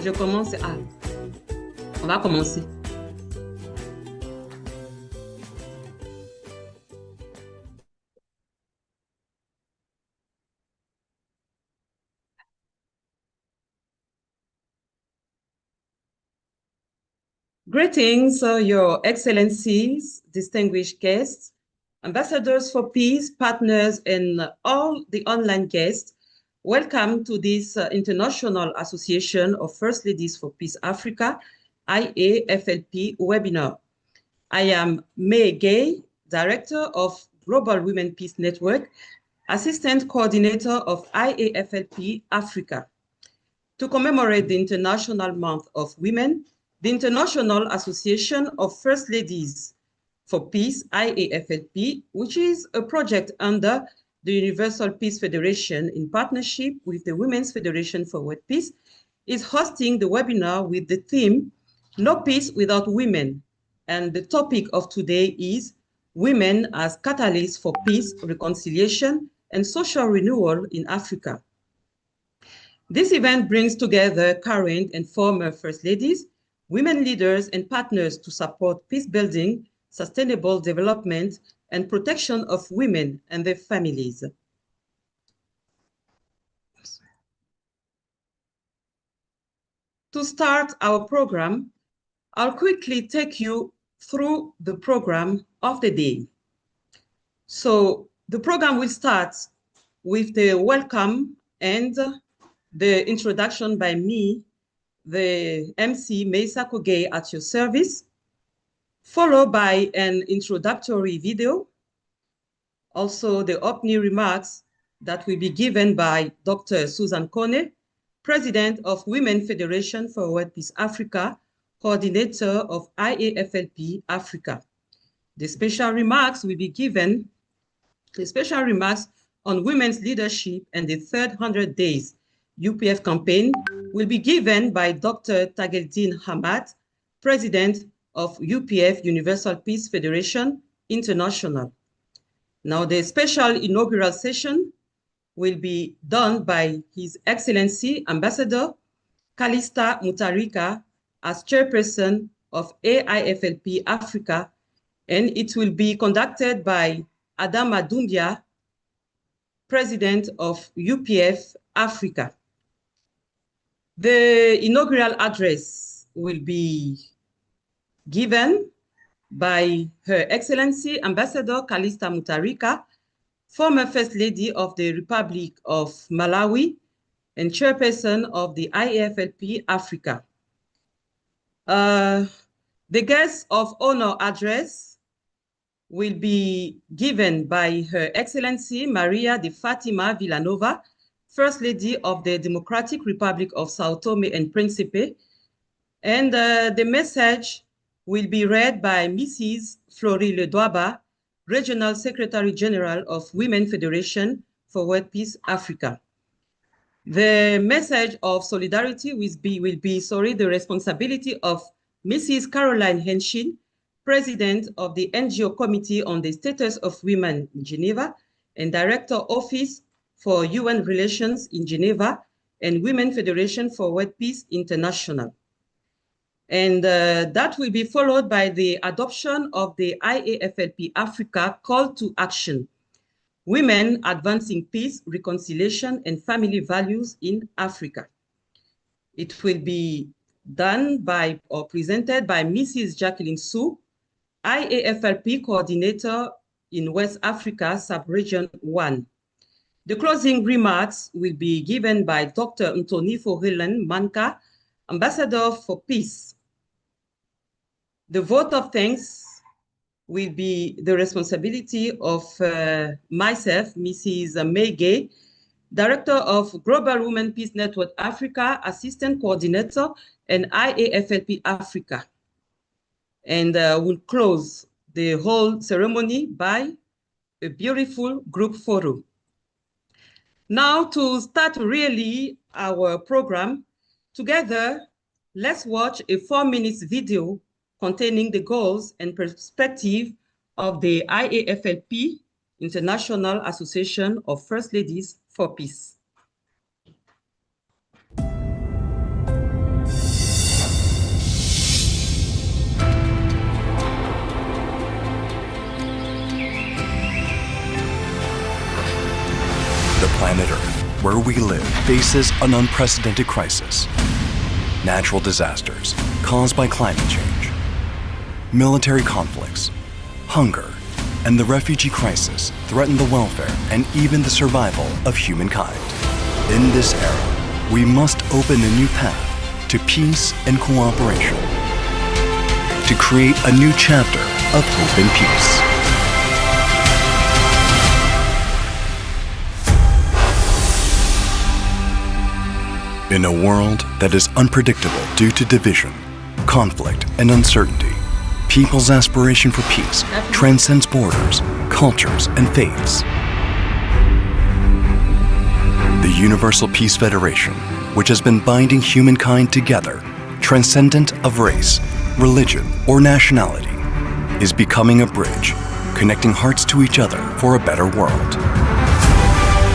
Donc, je commence. Ah, on va commencer. Greetings, Your Excellencies, distinguished guests, ambassadors for peace, partners, and all the online guests. Welcome to this International Association of First Ladies for Peace Africa, IAFLP webinar. I am May Gay, Director of Global Women Peace Network, Assistant Coordinator of IAFLP Africa. To commemorate the International Month of Women, the International Association of First Ladies for Peace, IAFLP, which is a project under the Universal Peace Federation in partnership with the Women's Federation for World Peace, is hosting the webinar with the theme, No Peace Without Women. And the topic of today is Women as Catalysts for Peace, Reconciliation, and Social Renewal in Africa. This event brings together current and former First Ladies, women leaders, and partners to support peace building, sustainable development, and protection of women and their families. To start our program, I'll quickly take you through the program of the day. So the program will start with the welcome and the introduction by me, the MC Meisa Koge at your service, followed by an introductory video. Also the opening remarks that will be given by Dr. Susan Kone, President of Women Federation for World Peace Africa, Coordinator of IAFLP Africa. The special remarks will be given, the special remarks on women's leadership and the third 100 days UPF campaign will be given by Dr. Tageldin Hamad, President of UPF Universal Peace Federation International. Now the special inaugural session will be done by His Excellency Ambassador Calista Mutarika as Chairperson of AIFLP Africa, and it will be conducted by Adama Doumbia, President of UPF Africa. The inaugural address will be given by Her Excellency Ambassador Calista Mutarika, former First Lady of the Republic of Malawi and Chairperson of the IAFLP Africa. The guest of honor address will be given by Her Excellency Maria de Fatima Villanova, First Lady of the Democratic Republic of Sao Tome and Principe, and the message will be read by Mrs. Florie Ledouaba, Regional Secretary General of Women Federation for World Peace Africa. The message of solidarity will be the responsibility of Mrs. Caroline Henshin, President of the NGO Committee on the Status of Women in Geneva and Director Office for UN Relations in Geneva and Women Federation for World Peace International. And that will be followed by the adoption of the IAFLP Africa Call to Action, Women Advancing Peace, Reconciliation, and Family Values in Africa. It will be done by or presented by Mrs. Jacqueline Su, IAFLP Coordinator in West Africa, Sub-Region 1. The closing remarks will be given by Dr. Ntonifo Helen Manka, Ambassador for Peace. The vote of thanks will be the responsibility of myself, Mrs. May Gay, Director of Global Women Peace Network Africa, Assistant Coordinator, and IAFLP Africa. And we'll close the whole ceremony by a beautiful group photo. Now to start really our program, together, let's watch a 4-minute video containing the goals and perspective of the IAFLP, International Association of First Ladies for Peace. The planet Earth, where we live, faces an unprecedented crisis. Natural disasters caused by climate change, military conflicts, hunger, and the refugee crisis threaten the welfare and even the survival of humankind. In this era, we must open a new path to peace and cooperation, to create a new chapter of hope and peace. In a world that is unpredictable due to division, conflict, and uncertainty, people's aspiration for peace transcends borders, cultures, and faiths. The Universal Peace Federation, which has been binding humankind together, transcendent of race, religion, or nationality, is becoming a bridge, connecting hearts to each other for a better world.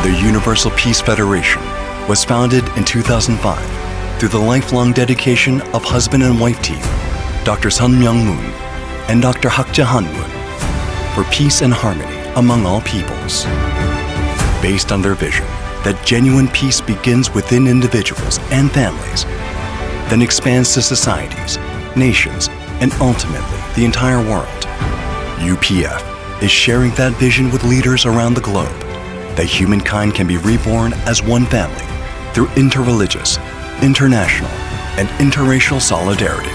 The Universal Peace Federation was founded in 2005 through the lifelong dedication of husband and wife team, Dr. Sun Myung Moon and Dr. Hak Jahan Moon, for peace and harmony among all peoples. Based on their vision that genuine peace begins within individuals and families, then expands to societies, nations, and ultimately the entire world. UPF is sharing that vision with leaders around the globe, that humankind can be reborn as one family through interreligious, international, and interracial solidarity.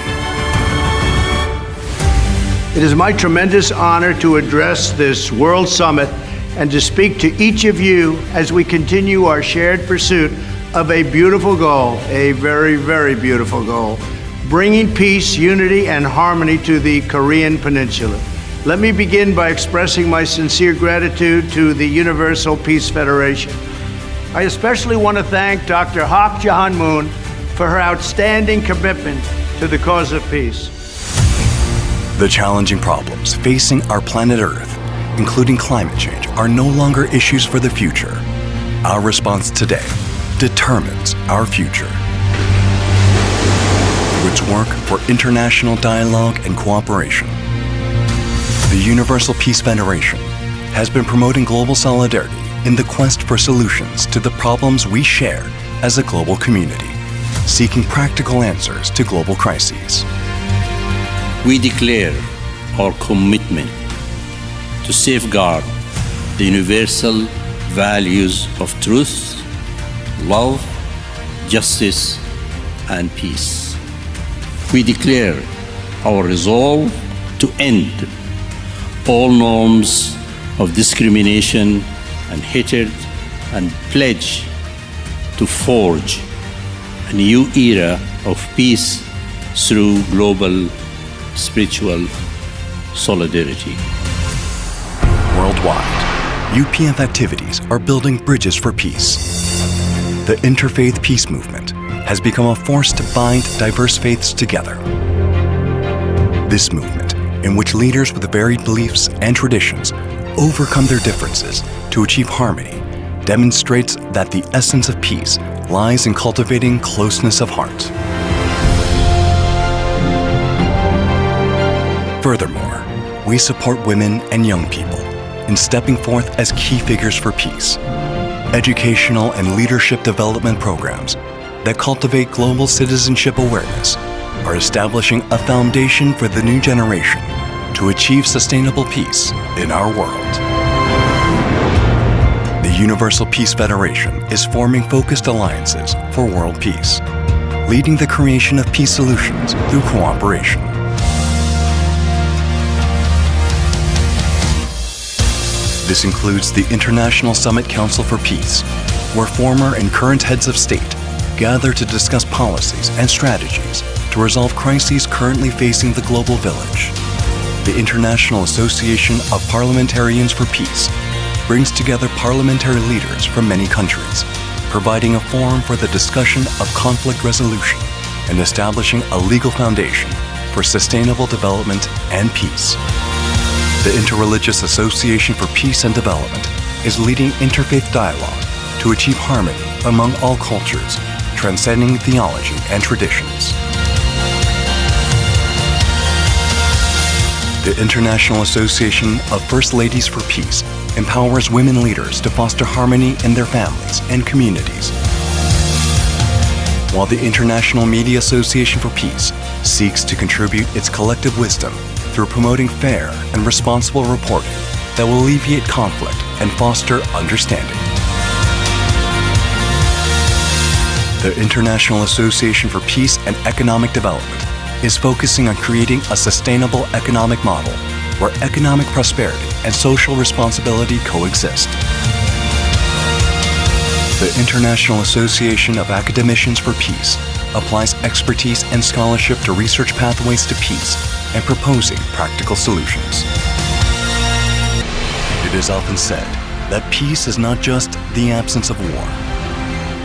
It is my tremendous honor to address this World Summit and to speak to each of you as we continue our shared pursuit of a beautiful goal, a very, very beautiful goal, bringing peace, unity, and harmony to the Korean Peninsula. Let me begin by expressing my sincere gratitude to the Universal Peace Federation. I especially want to thank Dr. Hak Jahan Moon for her outstanding commitment to the cause of peace. The challenging problems facing our planet Earth, including climate change, are no longer issues for the future. Our response today determines our future. Through its work for international dialogue and cooperation, the Universal Peace Federation has been promoting global solidarity in the quest for solutions to the problems we share as a global community, seeking practical answers to global crises. We declare our commitment to safeguard the universal values of truth, love, justice, and peace. We declare our resolve to end all norms of discrimination and hatred, and pledge to forge a new era of peace through global spiritual solidarity. Worldwide, UPF activities are building bridges for peace. The interfaith peace movement has become a force to bind diverse faiths together. This movement, in which leaders with varied beliefs and traditions overcome their differences to achieve harmony, demonstrates that the essence of peace lies in cultivating closeness of heart. Furthermore, we support women and young people in stepping forth as key figures for peace. Educational and leadership development programs that cultivate global citizenship awareness are establishing a foundation for the new generation to achieve sustainable peace in our world. The Universal Peace Federation is forming focused alliances for world peace, leading the creation of peace solutions through cooperation. This includes the International Summit Council for Peace, where former and current heads of state gather to discuss policies and strategies to resolve crises currently facing the global village. The International Association of Parliamentarians for Peace brings together parliamentary leaders from many countries, providing a forum for the discussion of conflict resolution and establishing a legal foundation for sustainable development and peace. The Interreligious Association for Peace and Development is leading interfaith dialogue to achieve harmony among all cultures, transcending theology and traditions. The International Association of First Ladies for Peace empowers women leaders to foster harmony in their families and communities. While the International Media Association for Peace seeks to contribute its collective wisdom through promoting fair and responsible reporting that will alleviate conflict and foster understanding. The International Association for Peace and Economic Development is focusing on creating a sustainable economic model where economic prosperity and social responsibility coexist. The International Association of Academicians for Peace applies expertise and scholarship to research pathways to peace and proposing practical solutions. It is often said that peace is not just the absence of war.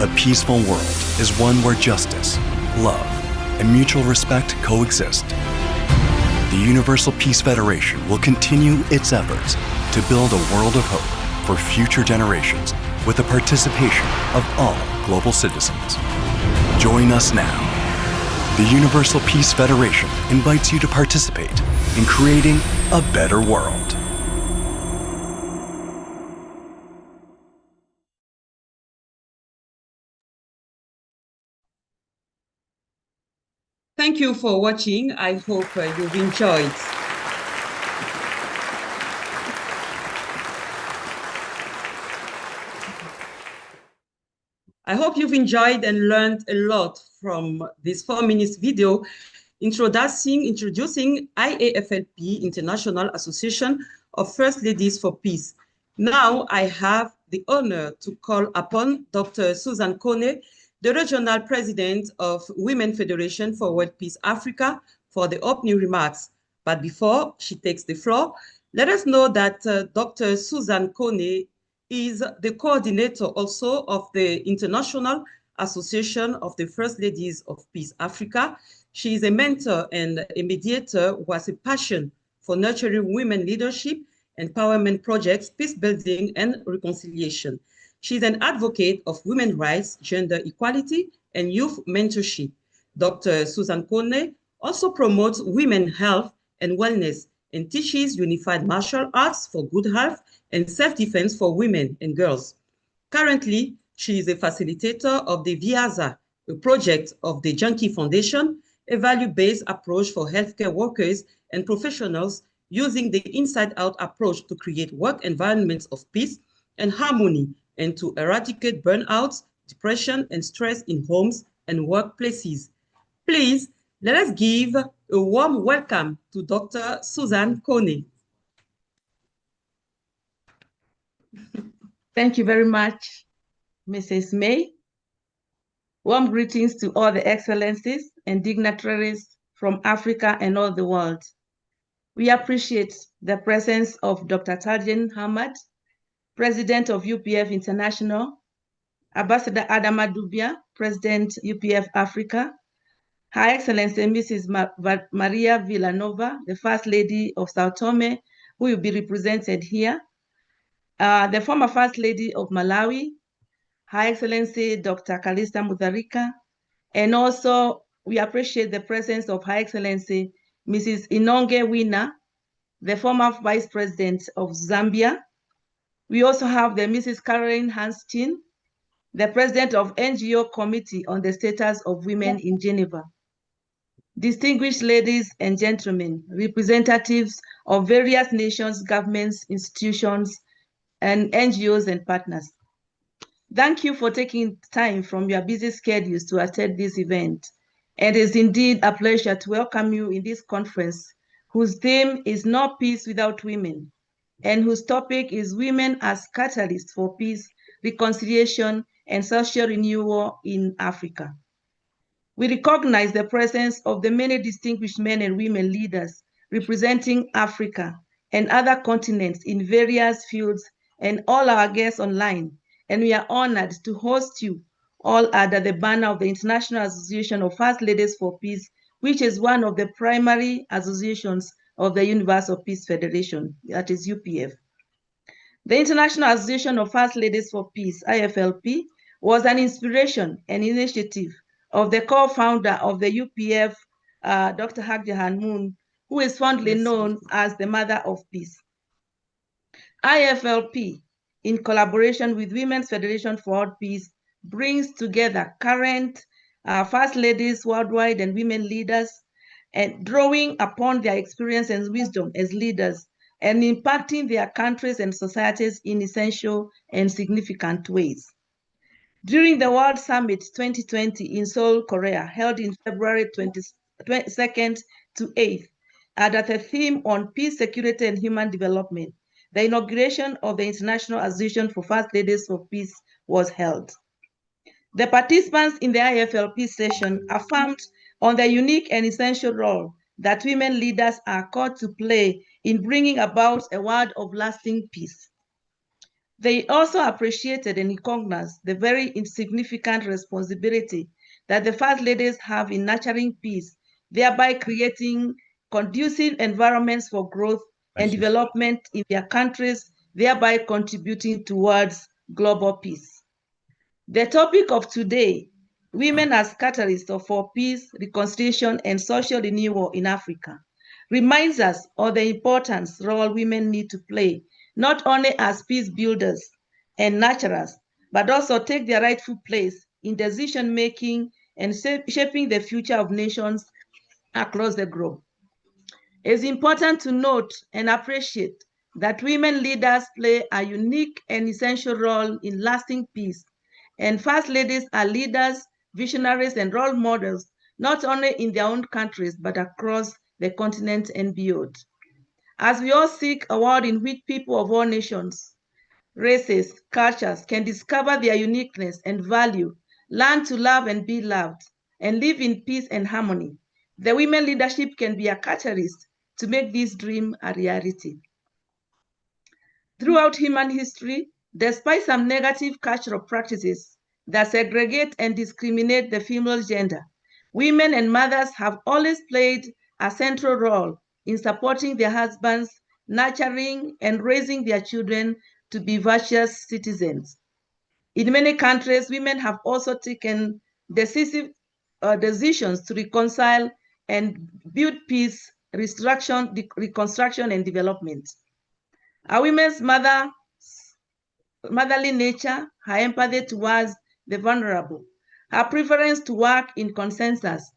A peaceful world is one where justice, love, and mutual respect coexist. The Universal Peace Federation will continue its efforts to build a world of hope for future generations with the participation of all global citizens. Join us now. The Universal Peace Federation invites you to participate in creating a better world. Thank you for watching. I hope you've enjoyed. I hope you've enjoyed and learned a lot from this 4-minute video introducing IAFLP, International Association of First Ladies for Peace. Now I have the honor to call upon Dr. Susan Kone, the Regional President of Women Federation for World Peace Africa, for the opening remarks. But before she takes the floor, let us know that Dr. Susan Kone is the coordinator also of the International Association of the First Ladies of Peace Africa. She is a mentor and a mediator who has a passion for nurturing women leadership, empowerment projects, peace building, and reconciliation. She is an advocate of women's rights, gender equality, and youth mentorship. Dr. Susan Kone also promotes women's health and wellness and teaches unified martial arts for good health and self-defense for women and girls. Currently, she is a facilitator of the VIAZA, a project of the Junkie Foundation, a value-based approach for healthcare workers and professionals using the inside-out approach to create work environments of peace and harmony and to eradicate burnouts, depression, and stress in homes and workplaces. Please, let us give a warm welcome to Dr. Susan Kone. Thank you very much, Mrs. May. Warm greetings to all the excellencies and dignitaries from Africa and all the world. We appreciate the presence of Dr. Tarjan Hamad, President of UPF International, Ambassador Adama Dubia, President UPF Africa, Her Excellency Mrs. Maria Villanova, the First Lady of Sao Tome, who will be represented here, the former First Lady of Malawi, Her Excellency Dr. Kalista Mutharika, and also we appreciate the presence of Her Excellency Mrs. Inonge Wina, the former Vice President of Zambia. We also have the Mrs. Caroline Hanstin, the President of NGO Committee on the Status of Women in Geneva. Distinguished ladies and gentlemen, representatives of various nations, governments, institutions, and NGOs and partners. Thank you for taking time from your busy schedules to attend this event. It is indeed a pleasure to welcome you in this conference, whose theme is No Peace Without Women, and whose topic is Women as Catalysts for Peace, Reconciliation, and Social Renewal in Africa. We recognize the presence of the many distinguished men and women leaders representing Africa and other continents in various fields and all our guests online, and we are honored to host you all under the banner of the International Association of First Ladies for Peace, which is one of the primary associations of the Universal Peace Federation, that is UPF. The International Association of First Ladies for Peace, IFLP, was an inspiration and initiative of the co-founder of the UPF, Dr. Hak Ja Han Moon, who is fondly known as the Mother of Peace. IFLP, in collaboration with Women's Federation for World Peace, brings together current First Ladies worldwide and women leaders, and drawing upon their experience and wisdom as leaders and impacting their countries and societies in essential and significant ways. During the World Summit 2020 in Seoul, Korea, held in February 22nd to 8th, under the theme on peace, security, and human development, the inauguration of the International Association for First Ladies for Peace was held. The participants in the IFLP session affirmed on the unique and essential role that women leaders are called to play in bringing about a world of lasting peace. They also appreciated and recognized the very insignificant responsibility that the First Ladies have in nurturing peace, thereby creating conducive environments for growth and development in their countries, thereby contributing towards global peace. The topic of today, women as catalysts for peace, reconciliation, and social renewal in Africa, reminds us of the important role women need to play, not only as peace builders and nurturers, but also take their rightful place in decision-making and shaping the future of nations across the globe. It's important to note and appreciate that women leaders play a unique and essential role in lasting peace, and First Ladies are leaders, visionaries, and role models, not only in their own countries, but across the continent and beyond. As we all seek a world in which people of all nations, races, cultures can discover their uniqueness and value, learn to love and be loved, and live in peace and harmony, the women leadership can be a catalyst to make this dream a reality. Throughout human history, despite some negative cultural practices that segregate and discriminate the female gender, women and mothers have always played a central role in supporting their husbands, nurturing and raising their children to be virtuous citizens. In many countries, women have also taken decisive decisions to reconcile and build peace, reconstruction, and development. A woman's motherly nature, her empathy towards the vulnerable, her preference to work in consensus,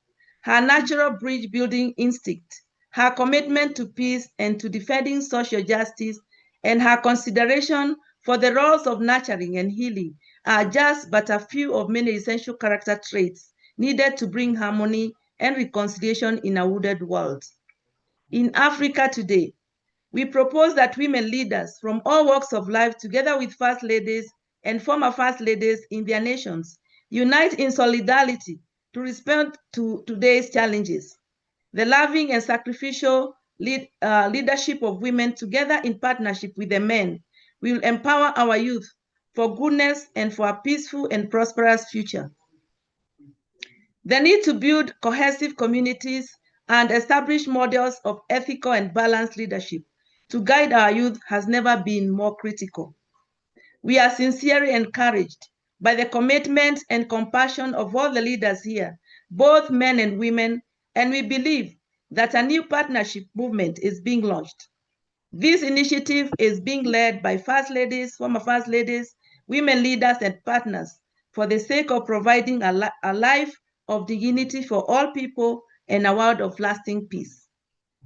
her natural bridge-building instinct, her commitment to peace and to defending social justice, and her consideration for the roles of nurturing and healing are just but a few of many essential character traits needed to bring harmony and reconciliation in a wounded world. In Africa today, we propose that women leaders from all walks of life, together with First Ladies and former First Ladies in their nations, unite in solidarity to respond to today's challenges. The loving and sacrificial leadership of women, together in partnership with the men, will empower our youth for goodness and for a peaceful and prosperous future. The need to build cohesive communities and establish models of ethical and balanced leadership to guide our youth has never been more critical. We are sincerely encouraged by the commitment and compassion of all the leaders here, both men and women, and we believe that a new partnership movement is being launched. This initiative is being led by First Ladies, former First Ladies, women leaders, and partners for the sake of providing a life of dignity for all people and a world of lasting peace.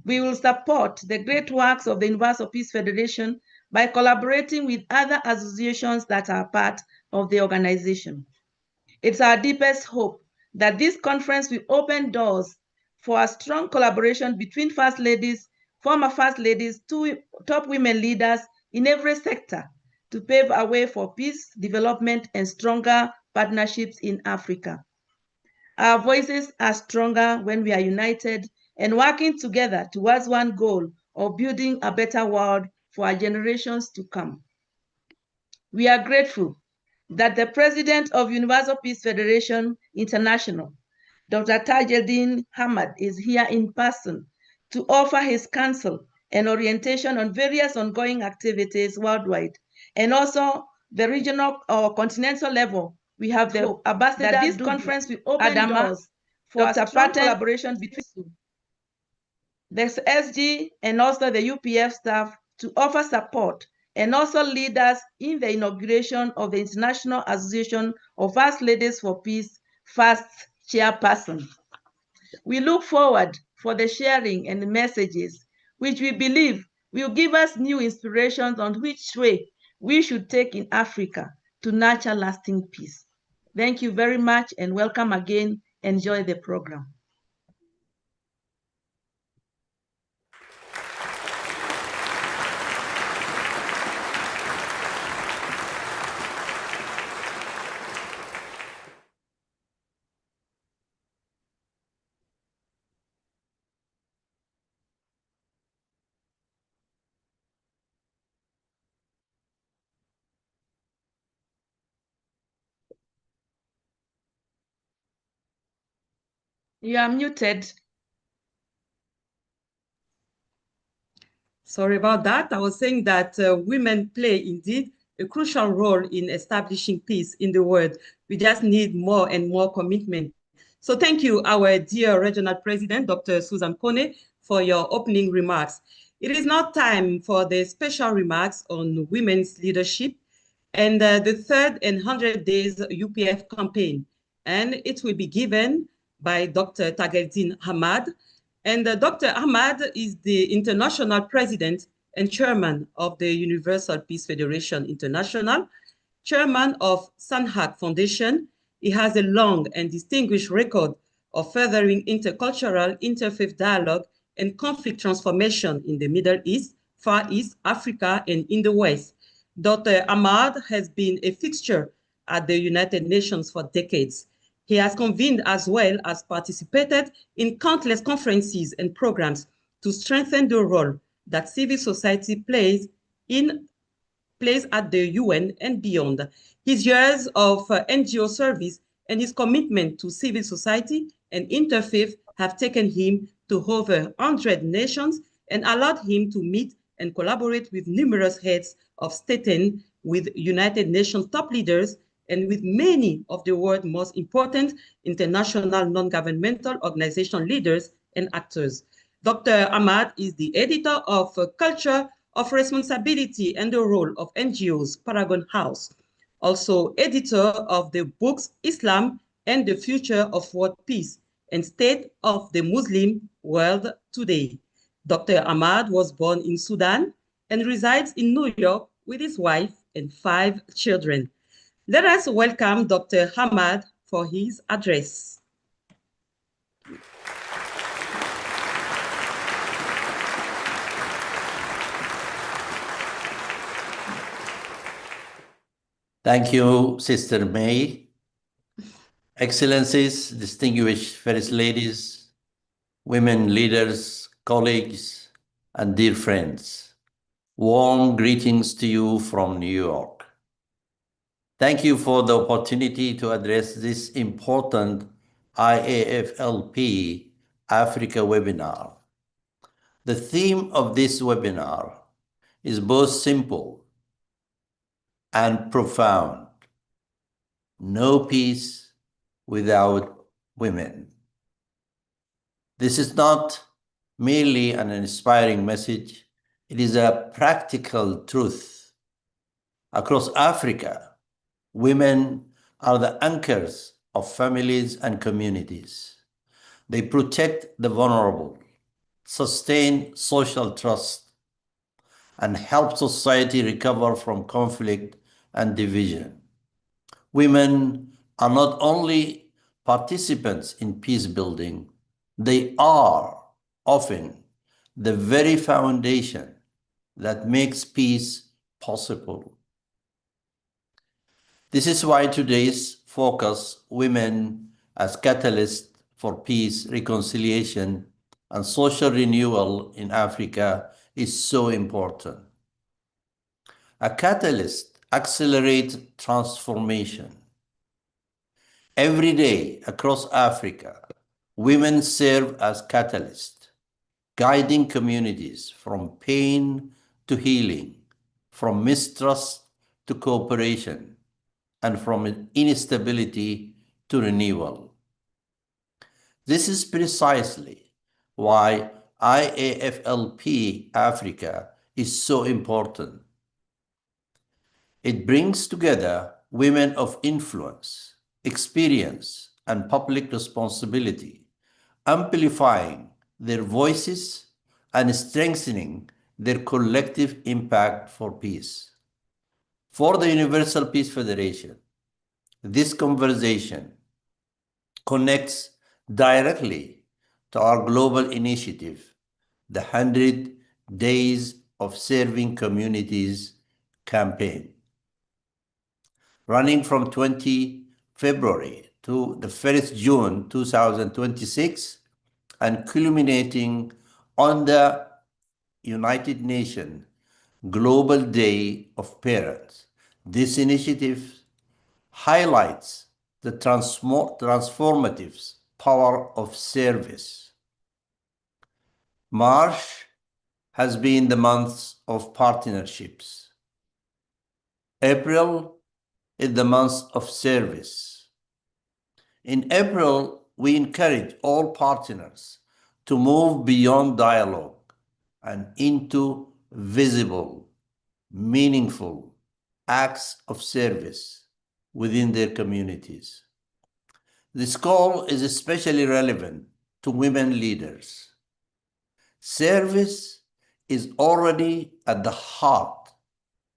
We will support the great works of the Universal Peace Federation by collaborating with other associations that are part of the organization. It's our deepest hope that this conference will open doors for a strong collaboration between First Ladies, former First Ladies, top women leaders in every sector to pave a way for peace, development, and stronger partnerships in Africa. Our voices are stronger when we are united and working together towards one goal of building a better world for our generations to come. We are grateful that the President of Universal Peace Federation International, Dr. Tajeddin Hamad, is here in person to offer his counsel and orientation on various ongoing activities worldwide, and also the regional or continental level. We have the ambassador that this conference will open doors for a strong collaboration between the SG and also the UPF staff to offer support and also lead us in the inauguration of the International Association of First Ladies for Peace, first chairperson. We look forward for the sharing and the messages, which we believe will give us new inspirations on which way we should take in Africa to nurture lasting peace. Thank you very much and welcome again. Enjoy the program. You are muted. Sorry about that. I was saying that women play indeed a crucial role in establishing peace in the world. We just need more and more commitment. So thank you, our dear regional president, Dr. Susan Kone, for your opening remarks. It is now time for the special remarks on women's leadership and the third and 100 days UPF campaign. And it will be given by Dr. Tageldin Hamad. And Dr. Ahmad is the international president and chairman of the Universal Peace Federation International, chairman of Sanhak Foundation. He has a long and distinguished record of furthering intercultural, interfaith dialogue and conflict transformation in the Middle East, Far East, Africa, and in the West. Dr. Ahmad has been a fixture at the United Nations for decades. He has convened as well as participated in countless conferences and programs to strengthen the role that civil society plays at the UN and beyond. His years of NGO service and his commitment to civil society and interfaith have taken him to over 100 nations and allowed him to meet and collaborate with numerous heads of state and with United Nations top leaders and with many of the world's most important international non-governmental organization leaders and actors. Dr. Ahmad is the editor of Culture of Responsibility and the Role of NGOs, Paragon House, also editor of the books Islam and the Future of World Peace and State of the Muslim World Today. Dr. Ahmad was born in Sudan and resides in New York with his wife and 5 children. Let us welcome Dr. Hamad for his address. Thank you, Sister May. Excellencies, distinguished First Ladies, women leaders, colleagues, and dear friends, warm greetings to you from New York. Thank you for the opportunity to address this important IAFLP Africa webinar. The theme of this webinar is both simple and profound. No peace without women. This is not merely an inspiring message, it is a practical truth. Across Africa, women are the anchors of families and communities. They protect the vulnerable, sustain social trust, and help society recover from conflict and division. Women are not only participants in peace building, they are often the very foundation that makes peace possible. This is why today's focus, women as catalysts for peace, reconciliation, and social renewal in Africa, is so important. A catalyst accelerates transformation. Every day across Africa, women serve as catalysts, guiding communities from pain to healing, from mistrust to cooperation, and from instability to renewal. This is precisely why IAFLP Africa is so important. It brings together women of influence, experience, and public responsibility, amplifying their voices and strengthening their collective impact for peace. For the Universal Peace Federation, this conversation connects directly to our global initiative, the 100 Days of Serving Communities campaign. Running from 20 February to the 1st June 2026 and culminating on the United Nations Global Day of Parents. This initiative highlights the transformative power of service. March has been the month of partnerships. April is the month of service. In April, we encourage all partners to move beyond dialogue and into visible, meaningful acts of service within their communities. This call is especially relevant to women leaders. Service is already at the heart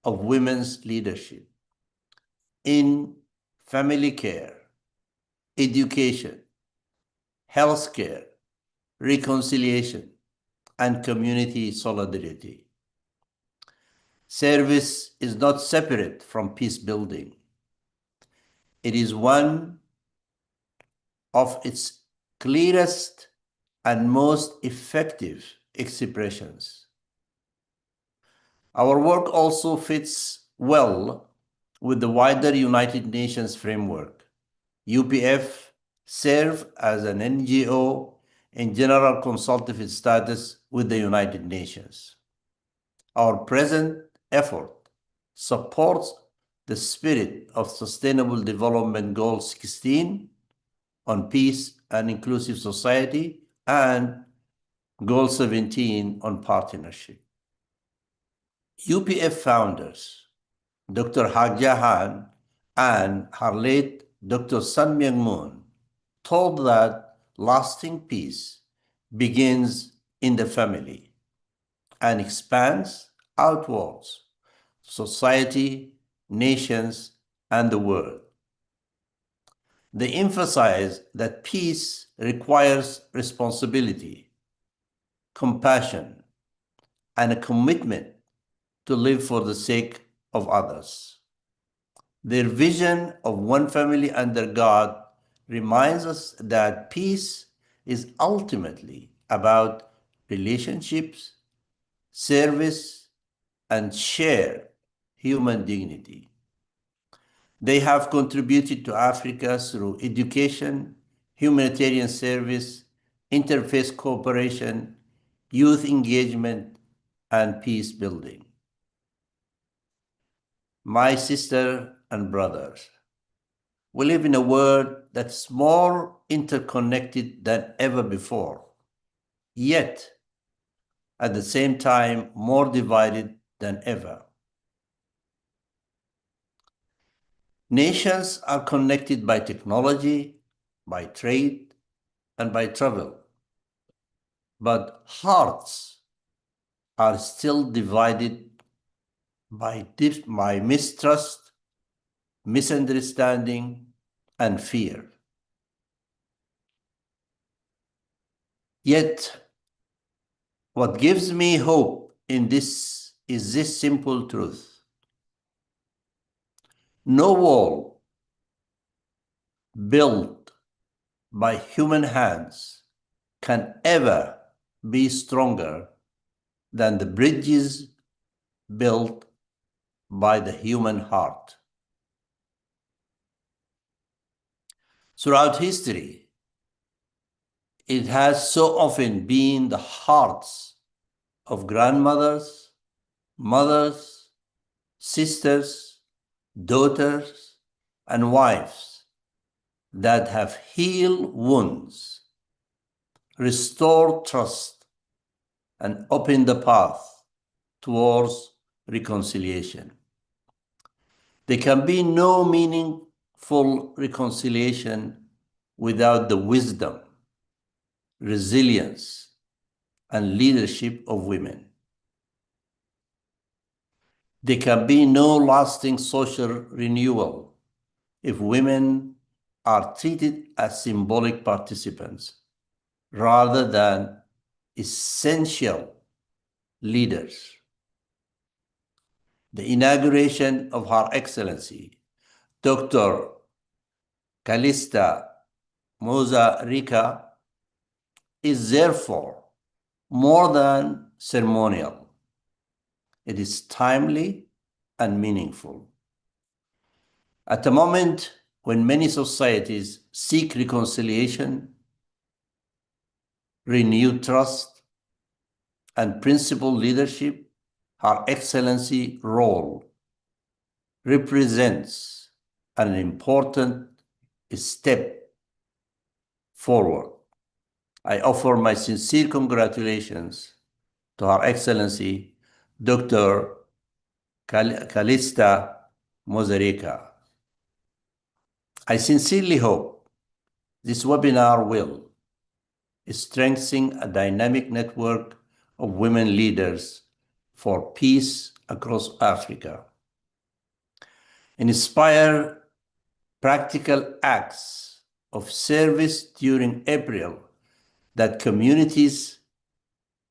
of women's leadership in family care, education, healthcare, reconciliation, and community solidarity. Service is not separate from peace building. It is one of its clearest and most effective expressions. Our work also fits well with the wider United Nations framework. UPF serves as an NGO in general consultative status with the United Nations. Our present effort supports the spirit of Sustainable Development Goal 16 on peace and inclusive society and Goal 17 on partnership. UPF founders, Dr. Hagja Han and her late Dr. Sun Myung Moon, told that lasting peace begins in the family and expands outwards, society, nations, and the world. They emphasize that peace requires responsibility, compassion, and a commitment to live for the sake of others. Their vision of one family under God reminds us that peace is ultimately about relationships, service, and shared human dignity. They have contributed to Africa through education, humanitarian service, interfaith cooperation, youth engagement, and peace building. My sister and brothers, we live in a world that's more interconnected than ever before, yet at the same time more divided than ever. Nations are connected by technology, by trade, and by travel, but hearts are still divided by mistrust, misunderstanding, and fear. Yet, what gives me hope in this is this simple truth. No wall built by human hands can ever be stronger than the bridges built by the human heart. Throughout history, it has so often been the hearts of grandmothers, mothers, sisters, daughters, and wives that have healed wounds, restored trust, and opened the path towards reconciliation. There can be no meaningful reconciliation without the wisdom, resilience, and leadership of women. There can be no lasting social renewal if women are treated as symbolic participants rather than essential leaders. The inauguration of Her Excellency, Dr. Calista Mozarica, is therefore more than ceremonial. It is timely and meaningful. At a moment when many societies seek reconciliation, renewed trust, and principled leadership, Her Excellency role represents an important step forward. I offer my sincere congratulations to Her Excellency Dr. Calista Mozarica. I sincerely hope this webinar will strengthen a dynamic network of women leaders for peace across Africa, inspire practical acts of service during April that communities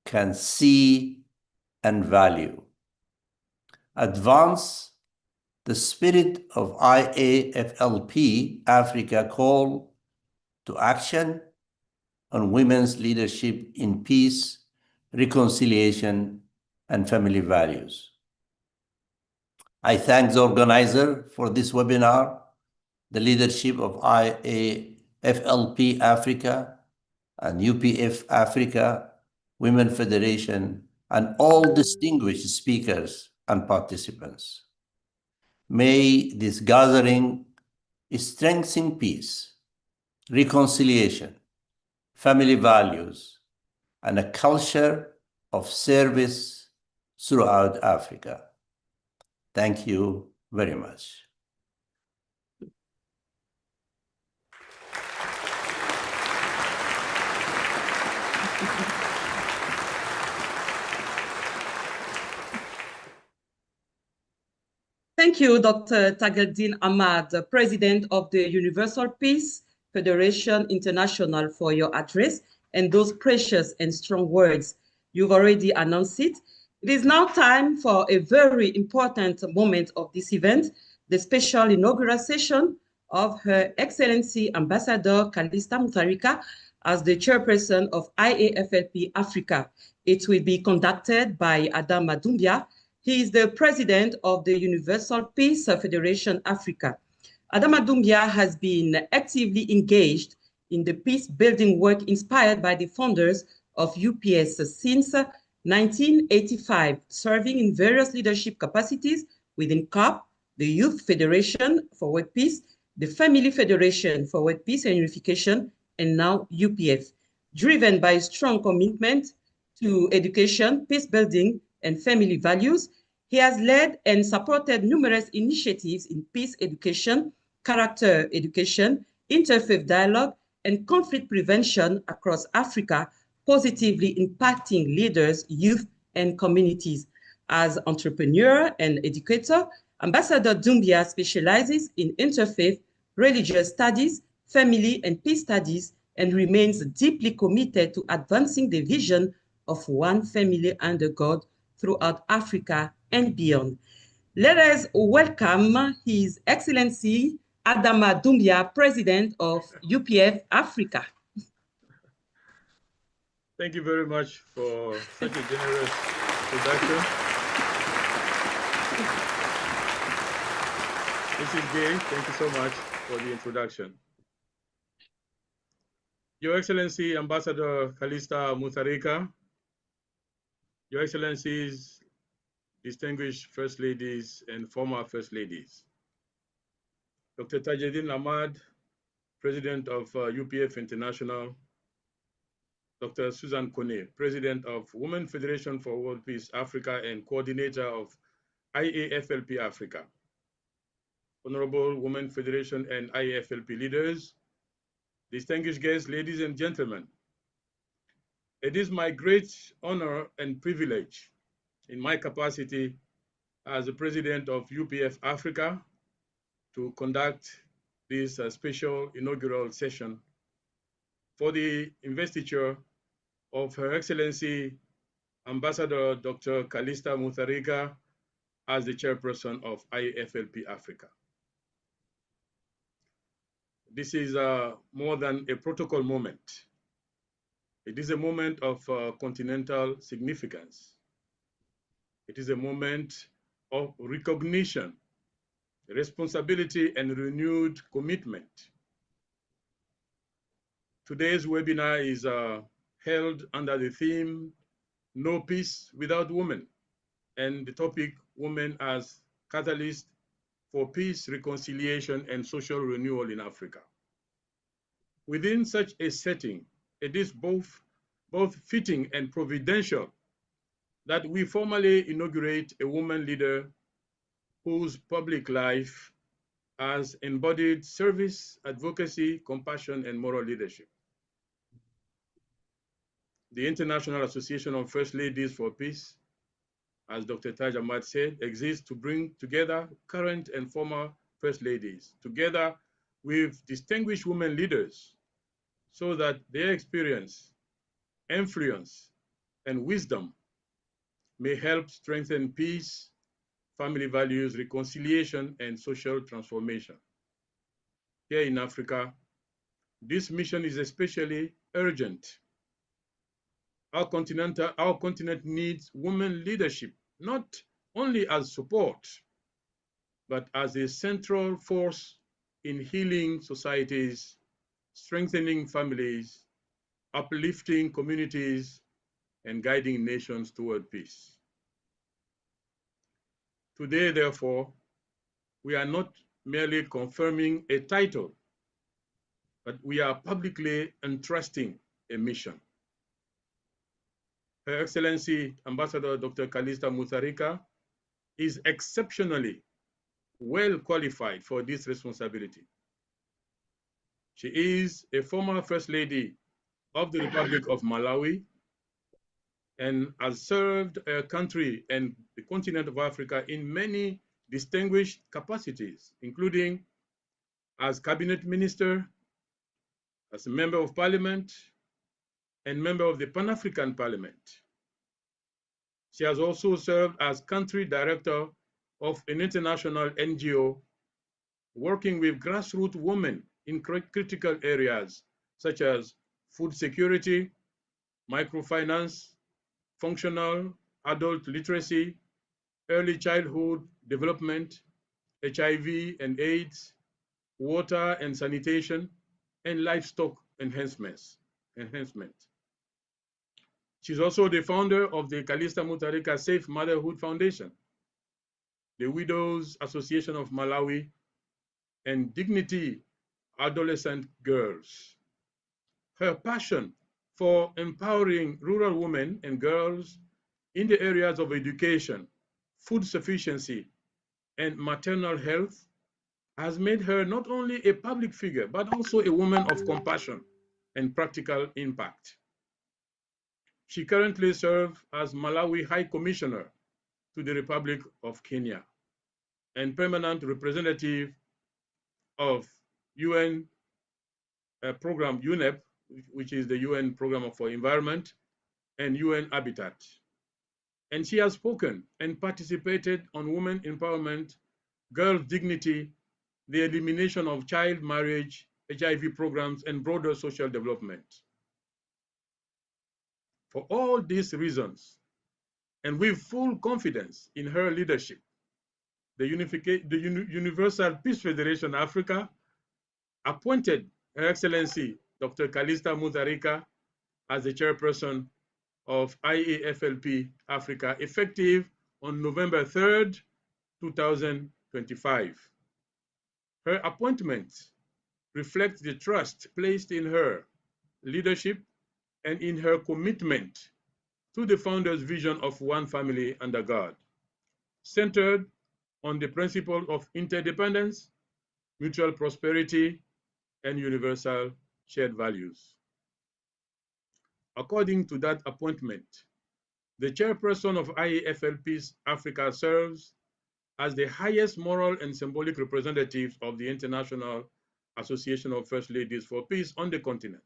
can see and value, advance the spirit of IAFLP Africa call to action on women's leadership in peace, reconciliation, and family values. I thank the organizer for this webinar, the leadership of IAFLP Africa and UPF Africa, Women Federation, and all distinguished speakers and participants. May this gathering strengthen peace, reconciliation, family values, and a culture of service throughout Africa. Thank you very much. Thank you, Dr. Tageldin Ahmad, President of the Universal Peace Federation International, for your address and those precious and strong words. You've already announced it. It is now time for a very important moment of this event, the special inaugural session of Her Excellency Ambassador Calista Mutharika as the chairperson of IAFLP Africa. It will be conducted by Adama Doumbia. He is the president of the Universal Peace Federation Africa. Adama Doumbia has been actively engaged in the peace-building work inspired by the founders of UPS since 1985, serving in various leadership capacities within COP, the Youth Federation for World Peace, the Family Federation for World Peace and Unification, and now UPF. Driven by a strong commitment to education, peace building, and family values, he has led and supported numerous initiatives in peace education, character education, interfaith dialogue, and conflict prevention across Africa, positively impacting leaders, youth, and communities. As entrepreneur and educator, Ambassador Doumbia specializes in interfaith, religious studies, family and peace studies, and remains deeply committed to advancing the vision of one family under God throughout Africa and beyond. Let us welcome His Excellency Adama Doumbia, President of UPF Africa. Thank you very much for such a generous introduction. Mrs. Gay, thank you so much for the introduction. Your Excellency Ambassador Calista Mutharika, Your Excellencies, distinguished First Ladies and former First Ladies, Dr. Tajeddin Ahmad, President of UPF International, Dr. Susan Kone, President of Women Federation for World Peace Africa and Coordinator of IAFLP Africa, Honorable Women Federation and IAFLP leaders, distinguished guests, ladies and gentlemen. It is my great honor and privilege in my capacity as the president of UPF Africa to conduct this special inaugural session for the investiture of Her Excellency Ambassador Dr. Calista Mutharika as the chairperson of IAFLP Africa. This is more than a protocol moment. It is a moment of continental significance. It is a moment of recognition, responsibility, and renewed commitment. Today's webinar is held under the theme, No Peace Without Women, and the topic, Women as Catalyst for Peace, Reconciliation, and Social Renewal in Africa. Within such a setting, it is both fitting and providential that we formally inaugurate a woman leader whose public life has embodied service, advocacy, compassion, and moral leadership. The International Association of First Ladies for Peace, as Dr. Taj Ahmad said, exists to bring together current and former First Ladies, together with distinguished women leaders, so that their experience, influence, and wisdom may help strengthen peace, family values, reconciliation, and social transformation. Here in Africa, this mission is especially urgent. Our continent needs women leadership, not only as support, but as a central force in healing societies, strengthening families, uplifting communities, and guiding nations toward peace. Today, therefore, we are not merely confirming a title, but we are publicly entrusting a mission. Her Excellency Ambassador Dr. Calista Mutharika is exceptionally well qualified for this responsibility. She is a former First Lady of the Republic of Malawi and has served her country and the continent of Africa in many distinguished capacities, including as cabinet minister, as a member of parliament, and member of the Pan-African Parliament. She has also served as country director of an international NGO working with grassroots women in critical areas such as food security, microfinance, functional adult literacy, early childhood development, HIV and AIDS, water and sanitation, and livestock enhancement. She's also the founder of the Calista Mutharika Safe Motherhood Foundation, the Widows Association of Malawi, and Dignity Adolescent Girls. Her passion for empowering rural women and girls in the areas of education, food sufficiency, and maternal health has made her not only a public figure, but also a woman of compassion and practical impact. She currently serves as Malawi High Commissioner to the Republic of Kenya and permanent representative of UN program UNEP, which is the UN Program for Environment, and UN Habitat. And she has spoken and participated on women empowerment, girls' dignity, the elimination of child marriage, HIV programs, and broader social development. For all these reasons, and with full confidence in her leadership, the Universal Peace Federation Africa appointed Her Excellency Dr. Calista Mutharika as the chairperson of IAFLP Africa, effective on November 3rd, 2025. Her appointment reflects the trust placed in her leadership and in her commitment to the founder's vision of one family under God, centered on the principle of interdependence, mutual prosperity, and universal shared values. According to that appointment, the chairperson of IAFL Africa serves as the highest moral and symbolic representative of the International Association of First Ladies for Peace on the continent.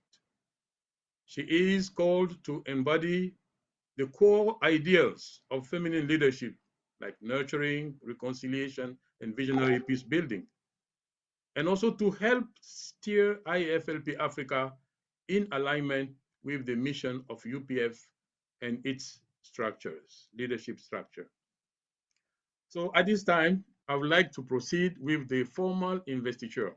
She is called to embody the core ideals of feminine leadership, like nurturing, reconciliation, and visionary peace building, and also to help steer IAFLP Africa in alignment with the mission of UPF and its structures, leadership structure. So at this time, I would like to proceed with the formal investiture.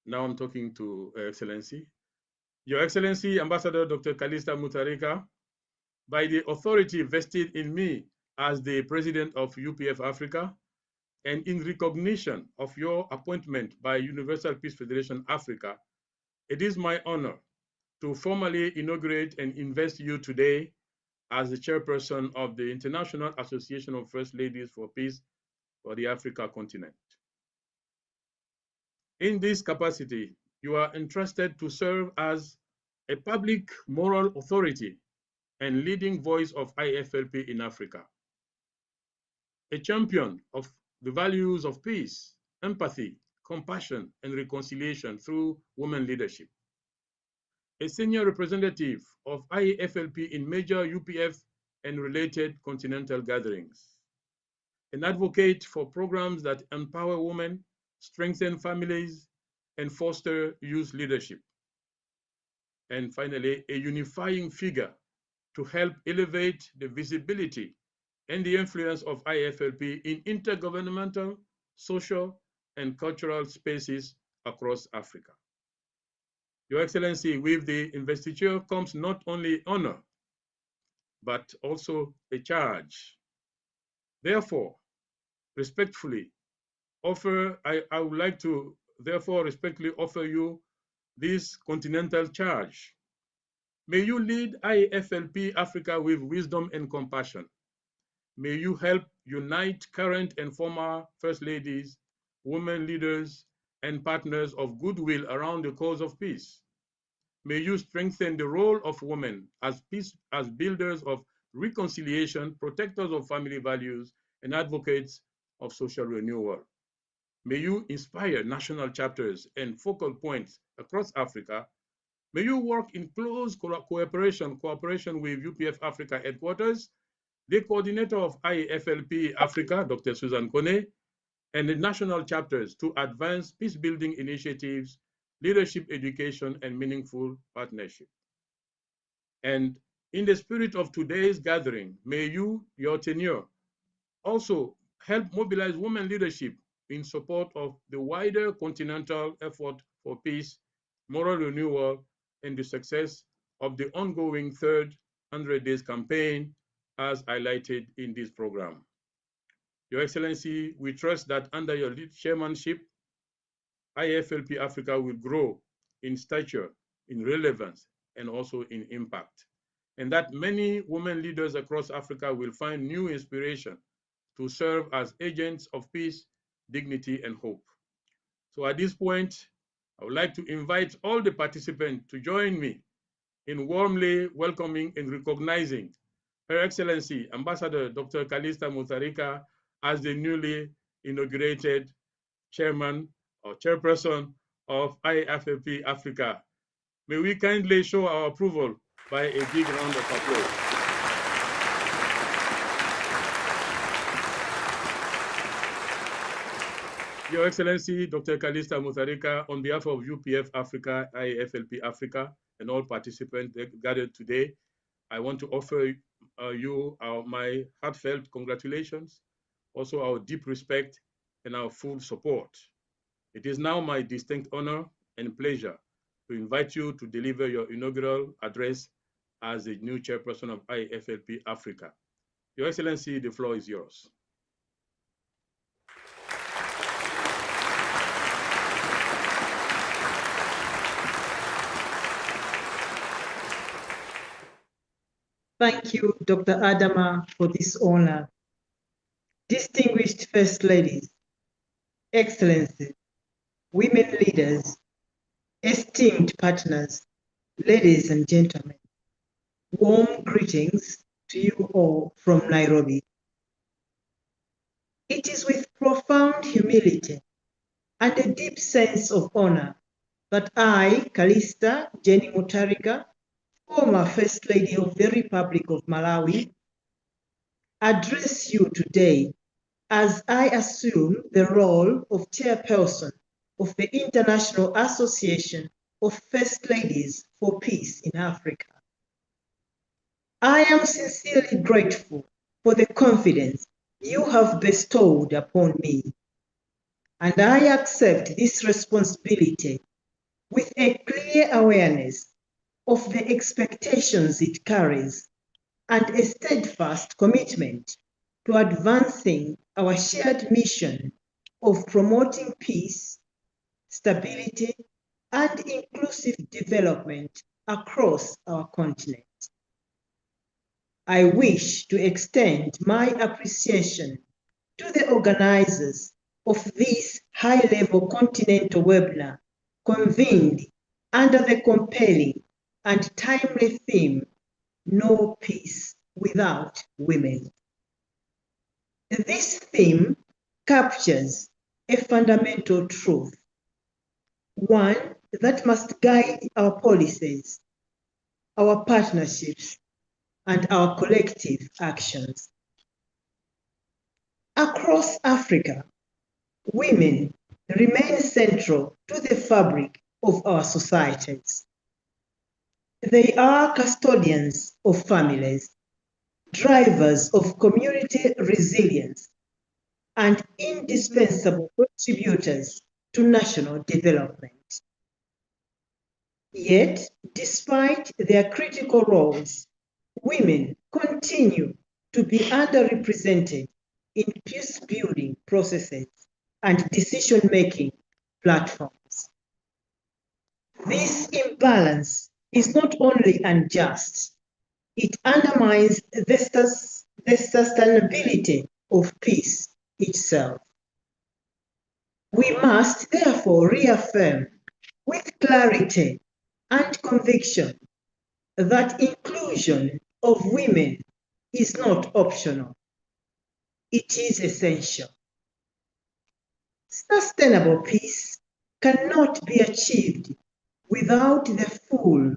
Now I'm talking to Her Excellency. Your Excellency, Ambassador Dr. Calista Mutharika, by the authority vested in me as the President of UPF Africa, and in recognition of your appointment by Universal Peace Federation Africa, it is my honor to formally inaugurate and invest you today as the chairperson of the International Association of First Ladies for Peace for the Africa continent. In this capacity, you are entrusted to serve as a public moral authority and leading voice of IFLP in Africa, a champion of the values of peace, empathy, compassion, and reconciliation through women leadership, a senior representative of IAFLP in major UPF and related continental gatherings, an advocate for programs that empower women, strengthen families, and foster youth leadership, and finally, a unifying figure to help elevate the visibility and the influence of IFLP in intergovernmental, social, and cultural spaces across Africa. Your Excellency, with the investiture comes not only honor, but also a charge. Therefore, respectfully offer, I would like to therefore respectfully offer you this continental charge. May you lead IFLP Africa with wisdom and compassion. May you help unite current and former First Ladies, women leaders, and partners of goodwill around the cause of peace. May you strengthen the role of women as builders of reconciliation, protectors of family values, and advocates of social renewal. May you inspire national chapters and focal points across Africa. May you work in close cooperation with UPF Africa headquarters, the coordinator of IFLP Africa, Dr. Susan Kone, and the national chapters to advance peace-building initiatives, leadership education, and meaningful partnership. And in the spirit of today's gathering, may you, your tenure, also help mobilize women leadership in support of the wider continental effort for peace, moral renewal, and the success of the ongoing third 100 Days campaign as highlighted in this program. Your Excellency, we trust that under your chairmanship, IFLP Africa will grow in stature, in relevance, and also in impact, and that many women leaders across Africa will find new inspiration to serve as agents of peace, dignity, and hope. So at this point, I would like to invite all the participants to join me in warmly welcoming and recognizing Her Excellency Ambassador Dr. Calista Mutharika as the newly inaugurated chairman or chairperson of IFLP Africa. May we kindly show our approval by a big round of applause. Your Excellency, Dr. Calista Mutharika, on behalf of UPF Africa, IFLP Africa, and all participants gathered today, I want to offer you my heartfelt congratulations, also our deep respect and our full support. It is now my distinct honor and pleasure to invite you to deliver your inaugural address as the new chairperson of IFLP Africa. Your Excellency, the floor is yours. Thank you, Dr. Adama, for this honor. This distinguished First Ladies, Excellencies, women leaders, esteemed partners, ladies and gentlemen, warm greetings to you all from Nairobi. It is with profound humility and a deep sense of honor that I, Calista Jenny Mutharika, former First Lady of the Republic of Malawi, address you today as I assume the role of Chairperson of the International Association of First Ladies for Peace in Africa. I am sincerely grateful for the confidence you have bestowed upon me, and I accept this responsibility with a clear awareness of the expectations it carries and a steadfast commitment to advancing our shared mission of promoting peace, stability, and inclusive development across our continent. I wish to extend my appreciation to the organizers of this high-level continental webinar convened under the compelling and timely theme, No Peace Without Women. This theme captures a fundamental truth, one that must guide our policies, our partnerships, and our collective actions. Across Africa, women remain central to the fabric of our societies. They are custodians of families, drivers of community resilience, and indispensable contributors to national development. Yet, despite their critical roles, women continue to be underrepresented in peace-building processes and decision-making platforms. This imbalance is not only unjust, it undermines the sustainability of peace itself. We must therefore reaffirm with clarity and conviction that inclusion of women is not optional. It is essential. Sustainable peace cannot be achieved without the full,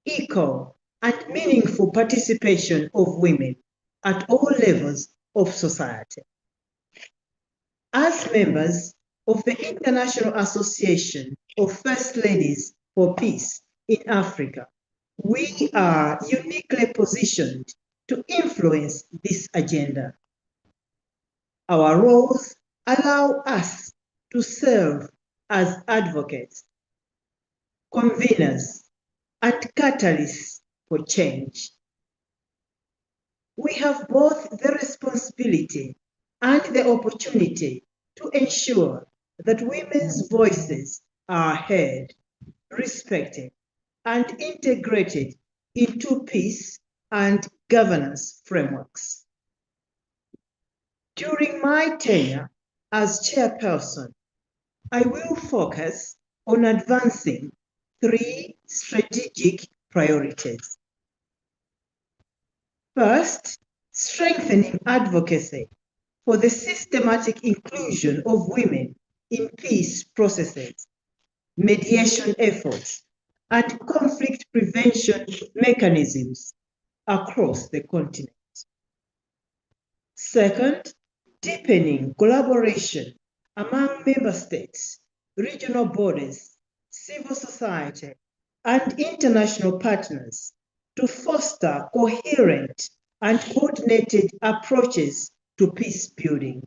equal, and meaningful participation of women at all levels of society. As members of the International Association of First Ladies for Peace in Africa, we are uniquely positioned to influence this agenda. Our roles allow us to serve as advocates, conveners, and catalysts for change. We have both the responsibility and the opportunity to ensure that women's voices are heard, respected, and integrated into peace and governance frameworks. During my tenure as chairperson, I will focus on advancing 3 strategic priorities. First, strengthening advocacy for the systematic inclusion of women in peace processes, mediation efforts, and conflict prevention mechanisms across the continent. Second, deepening collaboration among member states, regional bodies, civil society, and international partners to foster coherent and coordinated approaches to peace building.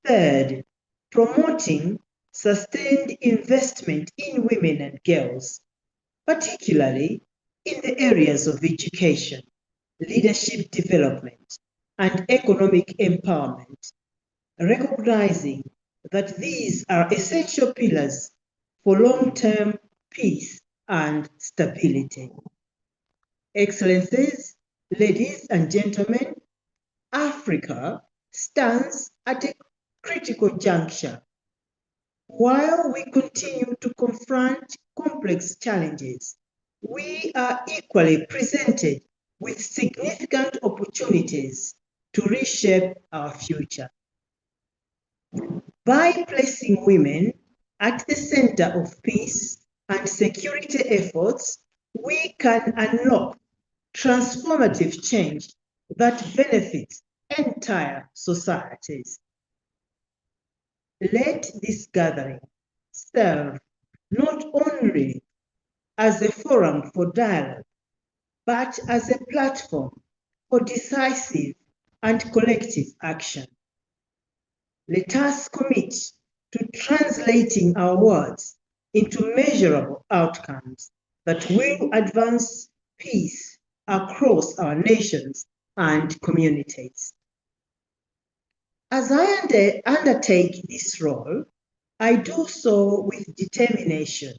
Third, promoting sustained investment in women and girls, particularly in the areas of education, leadership development, and economic empowerment, recognizing that these are essential pillars for long-term peace and stability. Excellencies, ladies and gentlemen, Africa Africa stands at a critical juncture. While we continue to confront complex challenges, we are equally presented with significant opportunities to reshape our future. By placing women at the center of peace and security efforts, we can unlock transformative change that benefits entire societies. Let this gathering serve not only as a forum for dialogue, but as a platform for decisive and collective action. Let us commit to translating our words into measurable outcomes that will advance peace across our nations and communities. As I undertake this role, I do so with determination,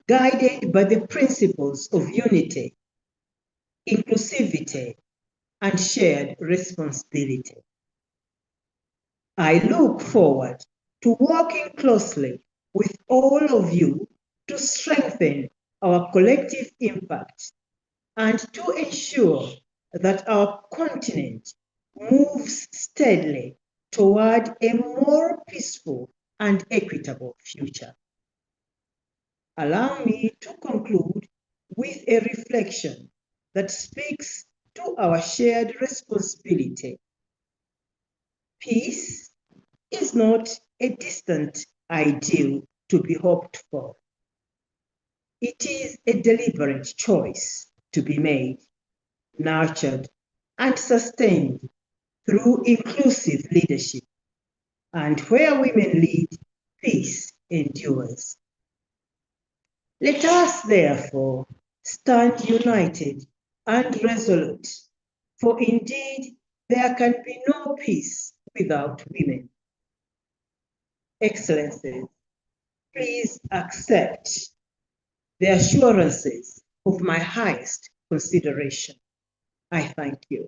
guided by the principles of unity, inclusivity, and shared responsibility. I look forward to working closely with all of you to strengthen our collective impact and to ensure that our continent moves steadily toward a more peaceful and equitable future. Allow me to conclude with a reflection that speaks to our shared responsibility. Peace is not a distant ideal to be hoped for. It is a deliberate choice to be made, nurtured, and sustained through inclusive leadership. And where women lead, peace endures. Let us therefore stand united and resolute, for indeed there can be no peace without women. Excellencies, please accept the assurances of my highest consideration. I thank you.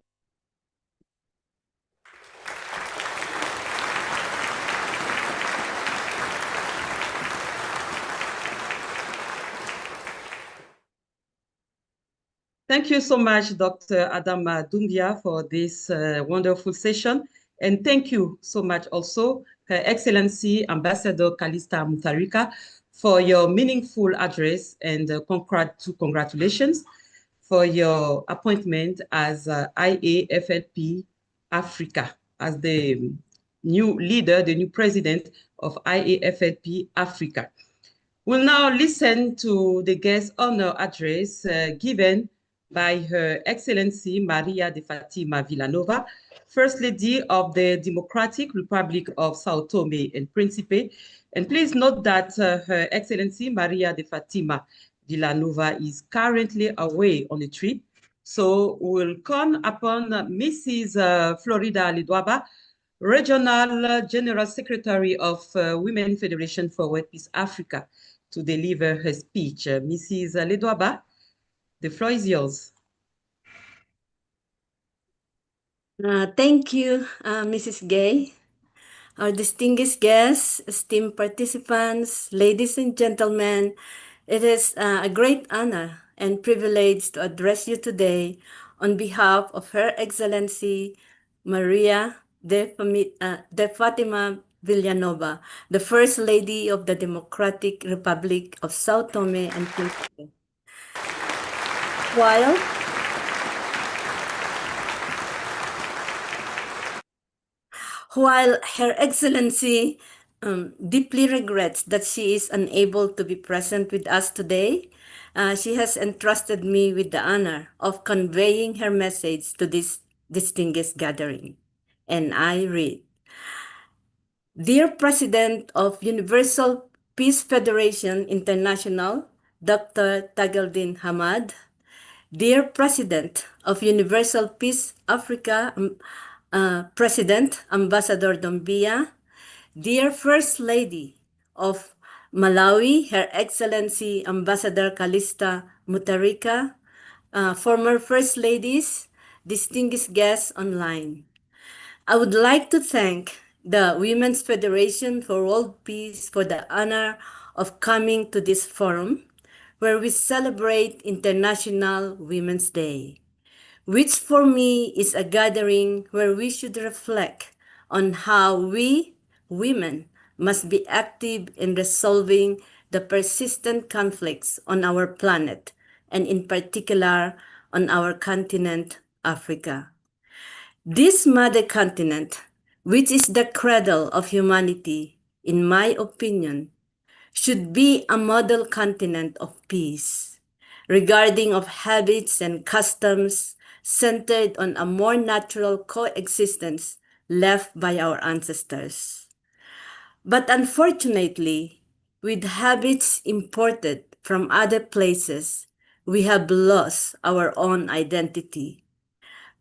Thank you so much, Dr. Adama Doumbia, for this wonderful session. And thank you so much also, Her Excellency Ambassador Calista Mutharika, for your meaningful address and congratulations for your appointment as IAFLP Africa, as the new leader, the new president of IAFLP Africa. We'll now listen to the guest honor address given by Her Excellency Maria de Fatima Villanova, First Lady of the Democratic Republic of Sao Tome and Principe. And please note that Her Excellency Maria de Fatima Villanova is currently away on a trip. So we'll call upon Mrs. Florida Lidwaba, Regional General Secretary of Women Federation for World Peace Africa, to deliver her speech. Mrs. Lidwaba, the floor is yours. Thank you, Mrs. Gay. Our distinguished guests, esteemed participants, ladies and gentlemen, it is a great honor and privilege to address you today on behalf of Her Excellency Maria de Fatima Villanova, the First Lady of the Democratic Republic of Sao Tome and Principe. While Her Excellency deeply regrets that she is unable to be present with us today, she has entrusted me with the honor of conveying her message to this distinguished gathering. And I read, Dear President of Universal Peace Federation International, Dr. Tageldin Hamad, Dear President of Universal Peace Africa, President Ambassador Doumbia, Dear First Lady of Malawi, Her Excellency Ambassador Calista Mutharika, former First Ladies, distinguished guests online. I would like to thank the Women's Federation for World Peace for the honor of coming to this forum where we celebrate International Women's Day, which for me is a gathering where we should reflect on how we, women, must be active in resolving the persistent conflicts on our planet, and in particular on our continent, Africa. This mother continent, which is the cradle of humanity, in my opinion, should be a model continent of peace, regarding of habits and customs centered on a more natural coexistence left by our ancestors. But unfortunately, with habits imported from other places, we have lost our own identity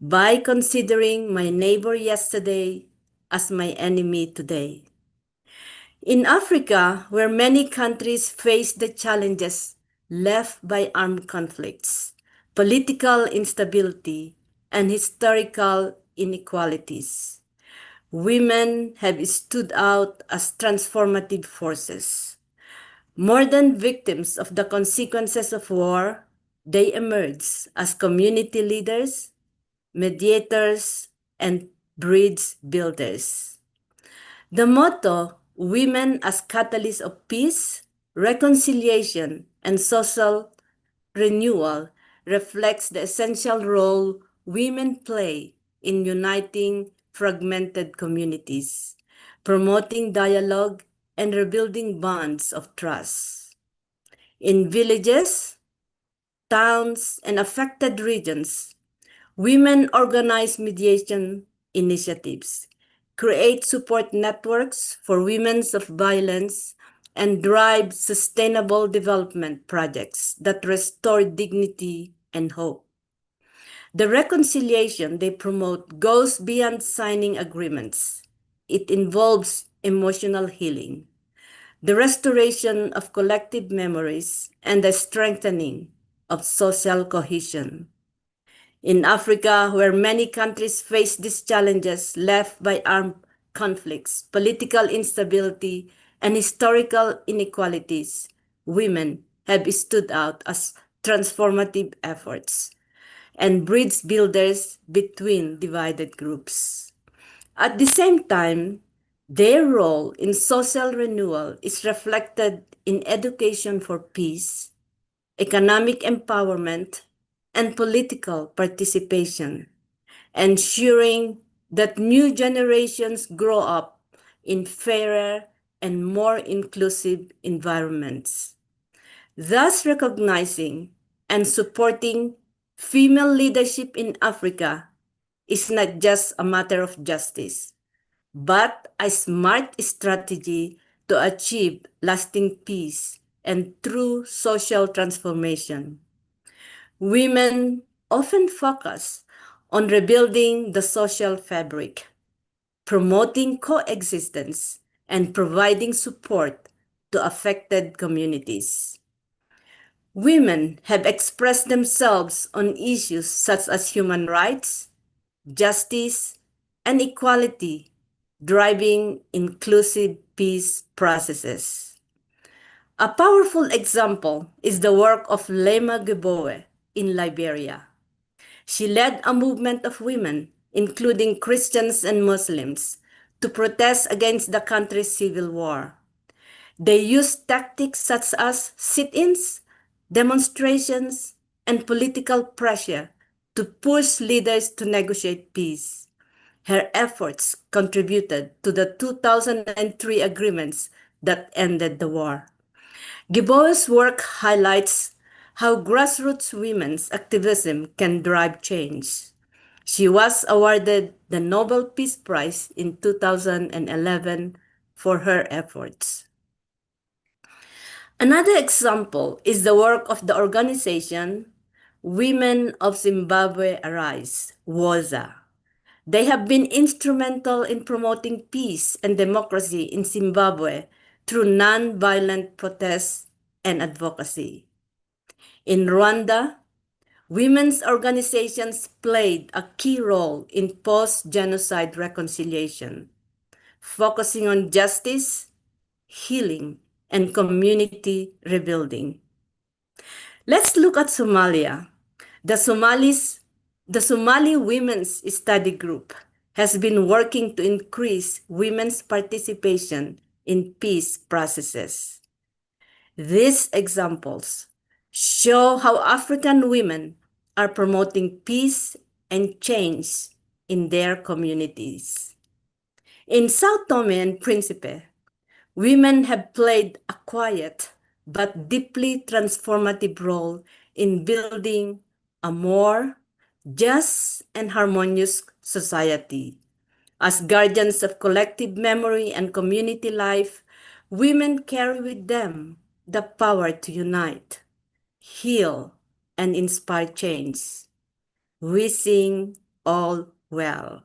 by considering my neighbor yesterday as my enemy today. In Africa, where many countries face the challenges left by armed conflicts, political instability, and historical inequalities, women have stood out as transformative forces. More than victims of the consequences of war, they emerge as community leaders, mediators, and bridge builders. The motto, Women as Catalysts of Peace, Reconciliation, and Social Renewal, reflects the essential role women play in uniting fragmented communities, promoting dialogue, and rebuilding bonds of trust. In villages, towns, and affected regions, women organize mediation initiatives, create support networks for women of violence, and drive sustainable development projects that restore dignity and hope. The reconciliation they promote goes beyond signing agreements. It involves emotional healing, the restoration of collective memories, and the strengthening of social cohesion. In Africa, where many countries face these challenges left by armed conflicts, political instability, and historical inequalities, women have stood out as transformative efforts and bridge builders between divided groups. At the same time, their role in social renewal is reflected in education for peace, economic empowerment, and political participation, ensuring that new generations grow up in fairer and more inclusive environments. Thus, recognizing and supporting female leadership in Africa is not just a matter of justice, but a smart strategy to achieve lasting peace and true social transformation. Women often focus on rebuilding the social fabric, promoting coexistence, and providing support to affected communities. Women have expressed themselves on issues such as human rights, justice, and equality, driving inclusive peace processes. A powerful example is the work of Lema Gbowe in Liberia. She led a movement of women, including Christians and Muslims, to protest against the country's civil war. They used tactics such as sit-ins, demonstrations, and political pressure to push leaders to negotiate peace. Her efforts contributed to the 2003 agreements that ended the war. Gbowe's work highlights how grassroots women's activism can drive change. She was awarded the Nobel Peace Prize in 2011 for her efforts. Another example is the work of the organization Women of Zimbabwe Arise, WOZA. They have been instrumental in promoting peace and democracy in Zimbabwe through non-violent protests and advocacy. In Rwanda, women's organizations played a key role in post-genocide reconciliation, focusing on justice, healing, and community rebuilding. Let's look at Somalia. The Somali Women's Study Group has been working to increase women's participation in peace processes. These examples show how African women are promoting peace and change in their communities. In Sao Tome and Principe, women have played a quiet but deeply transformative role in building a more just and harmonious society. As guardians of collective memory and community life, women carry with them the power to unite, heal, and inspire change. Wishing all well.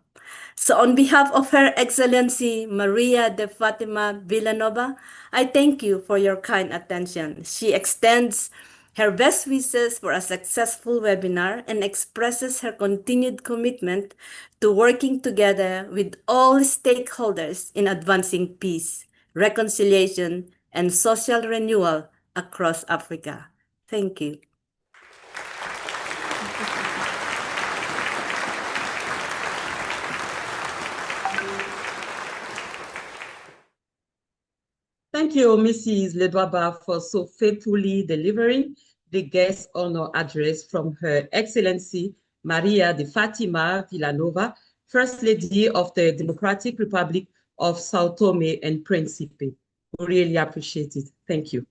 So on behalf of Her Excellency Maria de Fatima Villanova, I thank you for your kind attention. She extends her best wishes for a successful webinar and expresses her continued commitment to working together with all stakeholders in advancing peace, reconciliation, and social renewal across Africa. Thank you. Thank you, Mrs. Ledwaba, for so faithfully delivering the guest honor address from Her Excellency Maria de Fatima Villanova, First Lady of the Democratic Republic of Sao Tome and Principe. We really appreciate it. Thank you.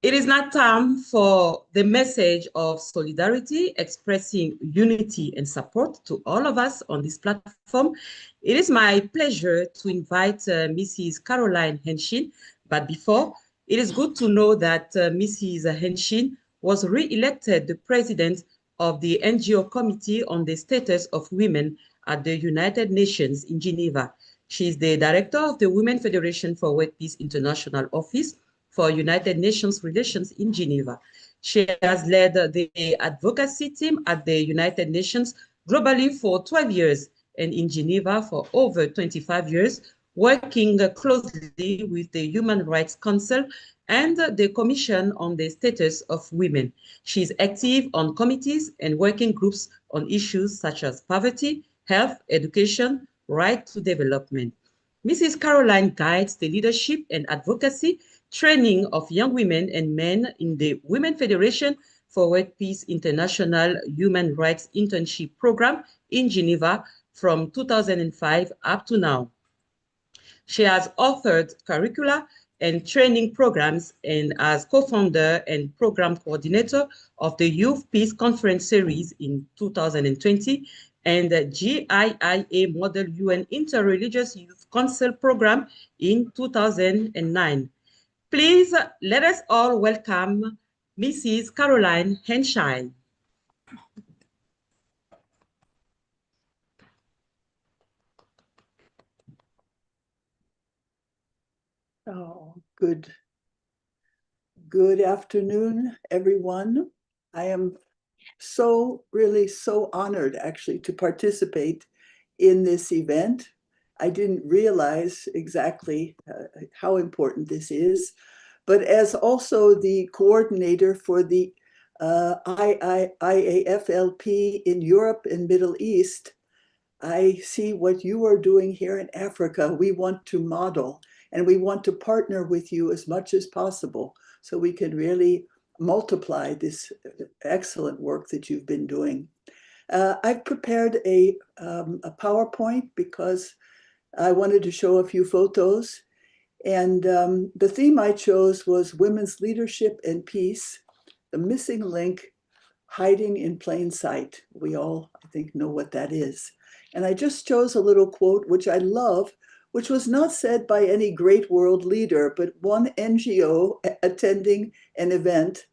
It is now time for the message of solidarity, expressing unity and support to all of us on this platform. It is my pleasure to invite Mrs. Caroline Henshin, but before, it is good to know that Mrs. Henshin was re-elected the president of the NGO Committee on the Status of Women at the United Nations in Geneva. She is the director of the Women Federation for World Peace International Office for United Nations Relations in Geneva. She has led the advocacy team at the United Nations globally for 12 years and in Geneva for over 25 years, working closely with the Human Rights Council and the Commission on the Status of Women. She is active on committees and working groups on issues such as poverty, health, education, right to development. Mrs. Caroline guides the leadership and advocacy training of young women and men in the Women Federation for World Peace International Human Rights Internship Program in Geneva from 2005 up to now. She has authored curricula and training programs and as co-founder and program coordinator of the Youth Peace Conference Series in 2020 and the GIIA Model UN Interreligious Youth Council Program in 2009. Please let us all welcome Mrs. Caroline Henshin. Oh, good afternoon, everyone. I am really so honored actually to participate in this event. I didn't realize exactly how important this is, but as also the coordinator for the IAFLP in Europe and Middle East, I see what you are doing here in Africa. We want to model and we want to partner with you as much as possible so we can really multiply this excellent work that you've been doing. I've prepared a PowerPoint because I wanted to show a few photos. And the theme I chose was Women's Leadership and Peace, the missing link, hiding in plain sight. We all, I think, know what that is. And I just chose a little quote, which I love, which was not said by any great world leader, but one NGO attending an event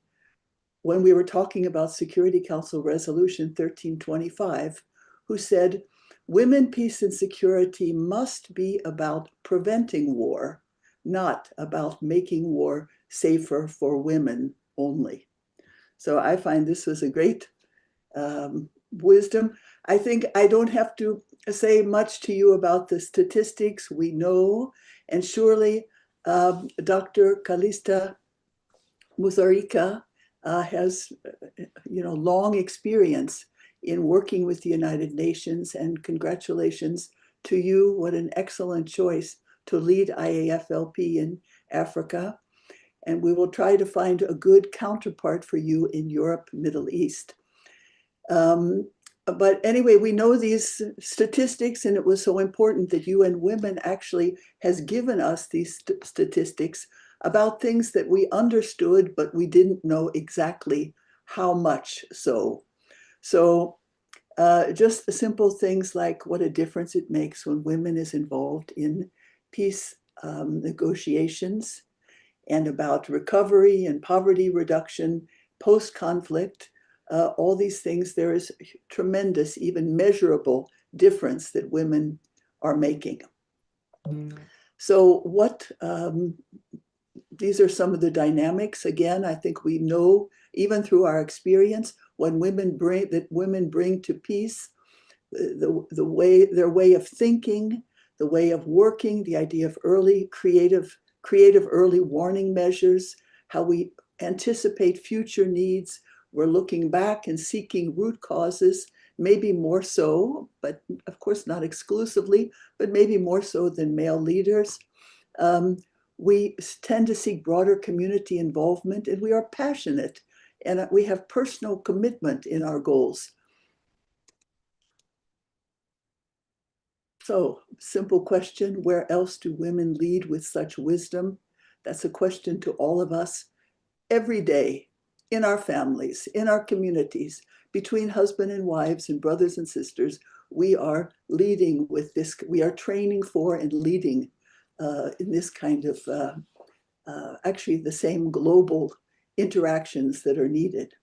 when we were talking about Security Council Resolution 1325, who said, women, peace, and security must be about preventing war, not about making war safer for women only. So I find this was a great wisdom. I think I don't have to say much to you about the statistics. We know, and surely Dr. Kalista Mutharika has, long experience in working with the United Nations, and congratulations to you. What an excellent choice to lead IAFLP in Africa. And we will try to find a good counterpart for you in Europe, Middle East. But anyway, we know these statistics, and it was so important that UN Women actually has given us these statistics about things that we understood, but we didn't know exactly how much so. So just simple things like what a difference it makes when women is involved in peace negotiations, and about recovery and poverty reduction, post-conflict, all these things. There is tremendous, even measurable difference that women are making. So these are some of the dynamics. Again, I think we know, even through our experience, when women bring to peace, their way of thinking, the way of working, the idea of early creative early warning measures, how we anticipate future needs. We're looking back and seeking root causes, maybe more so, but of course not exclusively, but maybe more so than male leaders. We tend to seek broader community involvement, and we are passionate, and we have personal commitment in our goals. So, simple question, where else do women lead with such wisdom? That's a question to all of us every day, in our families, in our communities, between husband and wives and brothers and sisters. We are leading with this, we are training for and leading in this kind of, actually the same global interactions that are needed.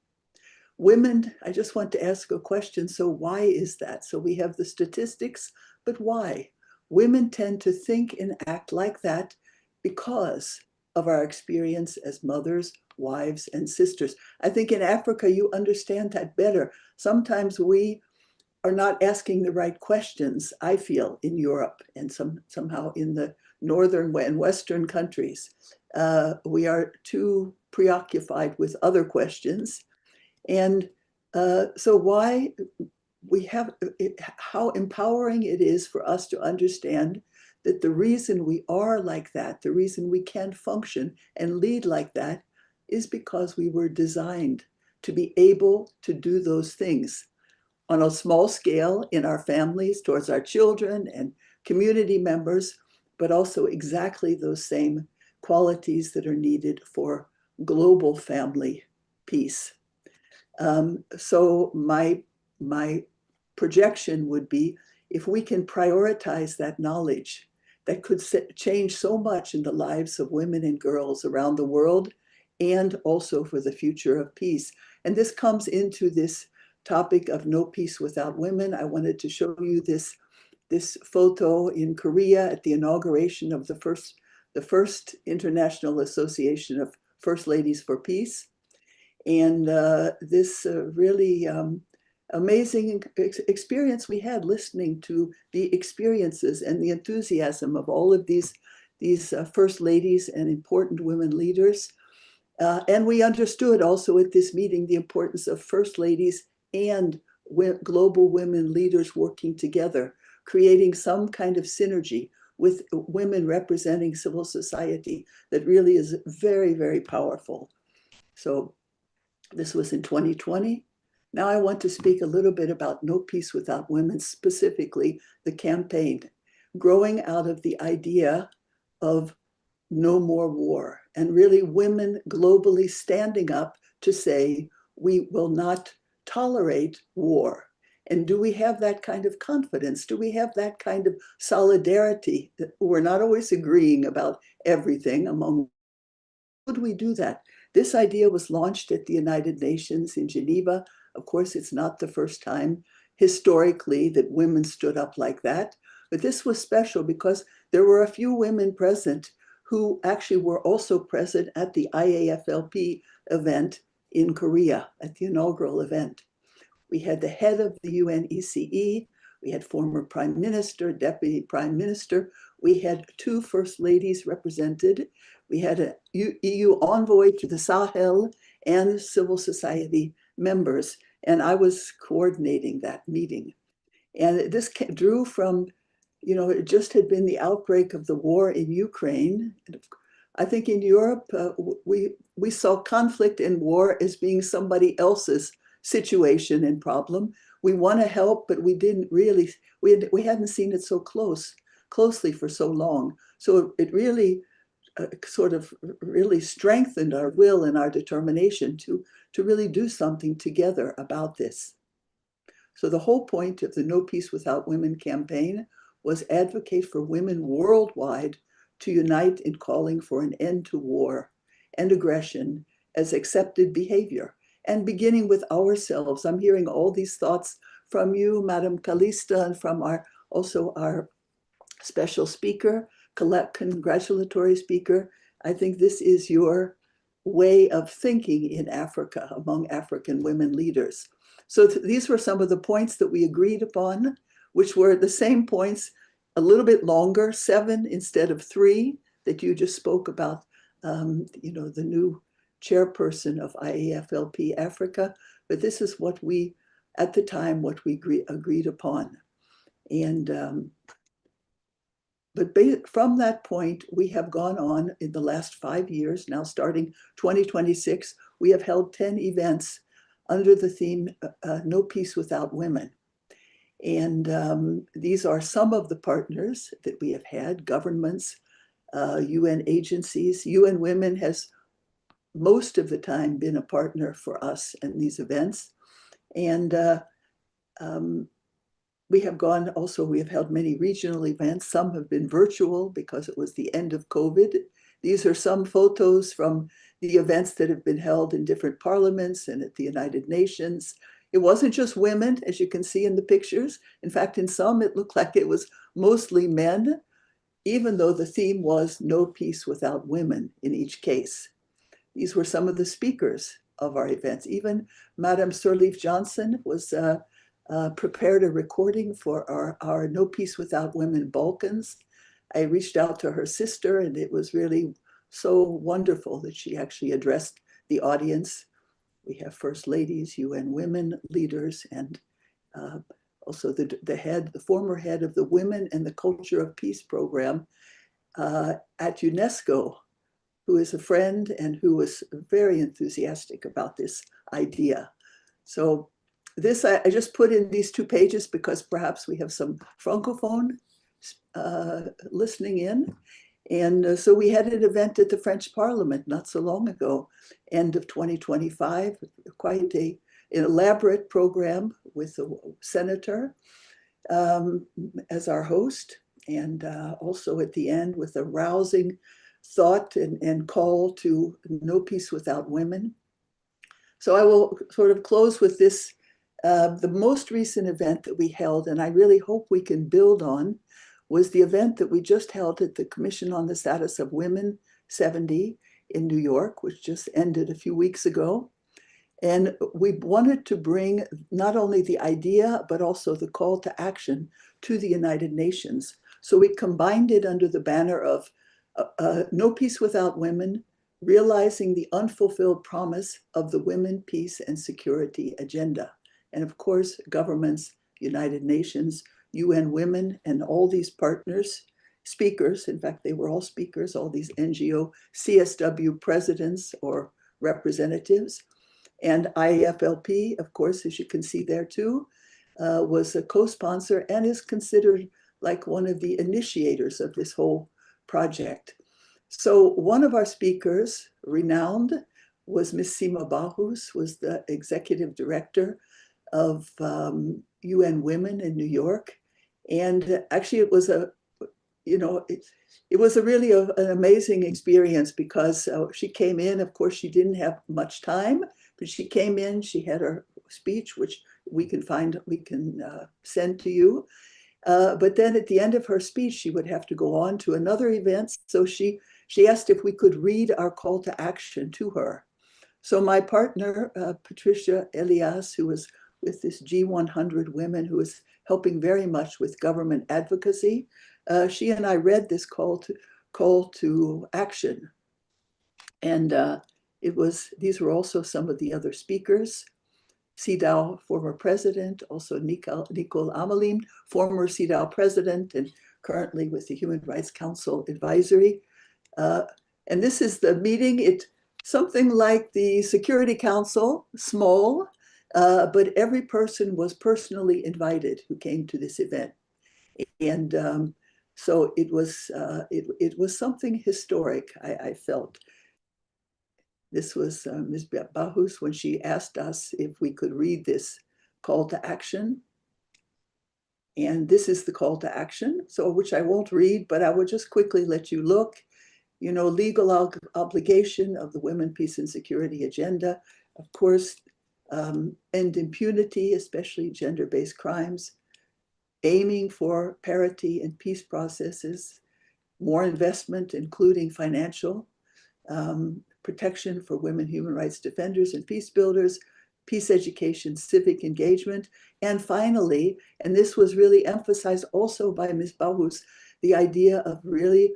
Women, I just want to ask a question. So why is that? So we have the statistics, but why? Women tend to think and act like that because of our experience as mothers, wives, and sisters. I think in Africa, you understand that better. Sometimes we are not asking the right questions, I feel, in Europe and somehow in the northern and western countries. We are too preoccupied with other questions. And so why we have, how empowering it is for us to understand that the reason we are like that, the reason we can function and lead like that, is because we were designed to be able to do those things on a small scale in our families, towards our children and community members, but also exactly those same qualities that are needed for global family peace. So my projection would be, if we can prioritize that knowledge, that could change so much in the lives of women and girls around the world, and also for the future of peace. And this comes into this topic of no peace without women. I wanted to show you this photo in Korea at the inauguration of the first International Association of First Ladies for Peace. And this really amazing experience we had, listening to the experiences and the enthusiasm of all of these first ladies and important women leaders. And we understood also at this meeting the importance of first ladies and global women leaders working together, creating some kind of synergy with women representing civil society that really is very, very powerful. So this was in 2020. Now I want to speak a little bit about No Peace Without Women, specifically the campaign, growing out of the idea of no more war, and really women globally standing up to say, we will not tolerate war. And do we have that kind of confidence? Do we have that kind of solidarity? We're not always agreeing about everything among. How do we do that? This idea was launched at the United Nations in Geneva. Of course, it's not the first time historically that women stood up like that, but this was special because there were a few women present who actually were also present at the IAFLP event in Korea at the inaugural event. We had the head of the UNECE, we had former prime minister, deputy prime minister, we had two first ladies represented, we had an EU envoy to the Sahel and civil society members, and I was coordinating that meeting. And this drew from, it just had been the outbreak of the war in Ukraine. I think in Europe, we saw conflict and war as being somebody else's situation and problem. We want to help, but we didn't really, we hadn't seen it so closely for so long. So it really sort of really strengthened our will and our determination to really do something together about this. So the whole point of the No Peace Without Women campaign was advocate for women worldwide to unite in calling for an end to war and aggression as accepted behavior, and beginning with ourselves. I'm hearing all these thoughts from you, Madam Calista, and from also our special speaker, congratulatory speaker. I think this is your way of thinking in Africa among African women leaders. So these were some of the points that we agreed upon, which were the same points, a little bit longer, 7 instead of 3, that you just spoke about, the new chairperson of IAFLP Africa. But this is what we, at the time, what we agreed upon. And but from that point, we have gone on in the last 5 years, now starting 2026, we have held 10 events under the theme, No Peace Without Women. And these are some of the partners that we have had, governments, UN agencies. UN Women has most of the time been a partner for us in these events. And we have held many regional events. Some have been virtual because it was the end of COVID. These are some photos from the events that have been held in different parliaments and at the United Nations. It wasn't just women, as you can see in the pictures. In fact, in some, it looked like it was mostly men, even though the theme was No Peace Without Women in each case. These were some of the speakers of our events. Even Madame Sirleaf Johnson was prepared a recording for our No Peace Without Women Balkans. I reached out to her sister, and it was really so wonderful that she actually addressed the audience. We have first ladies, UN women leaders, and also the former head of the Women and the Culture of Peace program at UNESCO, who is a friend and who was very enthusiastic about this idea. So this, I just put in these 2 pages because perhaps we have some Francophone listening in. And so we had an event at the French Parliament not so long ago, end of 2025, quite an elaborate program with a senator as our host, and also at the end with a rousing thought and call to No Peace Without Women. So I will sort of close with this. The most recent event that we held, and I really hope we can build on, was the event that we just held at the Commission on the Status of Women 70 in New York, which just ended a few weeks ago. And we wanted to bring not only the idea, but also the call to action to the United Nations. So we combined it under the banner of No Peace Without Women, realizing the unfulfilled promise of the Women, Peace, and Security agenda. And of course, governments, United Nations, UN Women, and all these partners, speakers, in fact, they were all speakers, all these NGO, CSW presidents or representatives. And IAFLP, of course, as you can see there too, was a co-sponsor and is considered like one of the initiators of this whole project. So one of our speakers, renowned, was Miss Sima Bahus, was the executive director of UN Women in New York. And actually it was it was a really an amazing experience because she came in, of course, she didn't have much time, but she came in, she had her speech, which we can send to you. But then at the end of her speech, she would have to go on to another event. So she asked if we could read our call to action to her. So my partner, Patricia Elias, who was with this G100 Women, who is helping very much with government advocacy, she and I read this call to action. And these were also some of the other speakers. CEDAW former president, also Nicole Ameline, former CEDAW president and currently with the Human Rights Council Advisory. And this is the meeting. It's something like the Security Council, small, but every person was personally invited who came to this event. And so it was something historic, I felt. This was Ms. Bahus when she asked us if we could read this call to action. And this is the call to action, so which I won't read, but I will just quickly let you look. You know, legal obligation of the Women, Peace and Security agenda, of course, end impunity, especially gender-based crimes, aiming for parity in peace processes, more investment, including financial, protection for women human rights defenders and peace builders, peace education, civic engagement, and finally, and this was really emphasized also by Ms. Bahus, the idea of really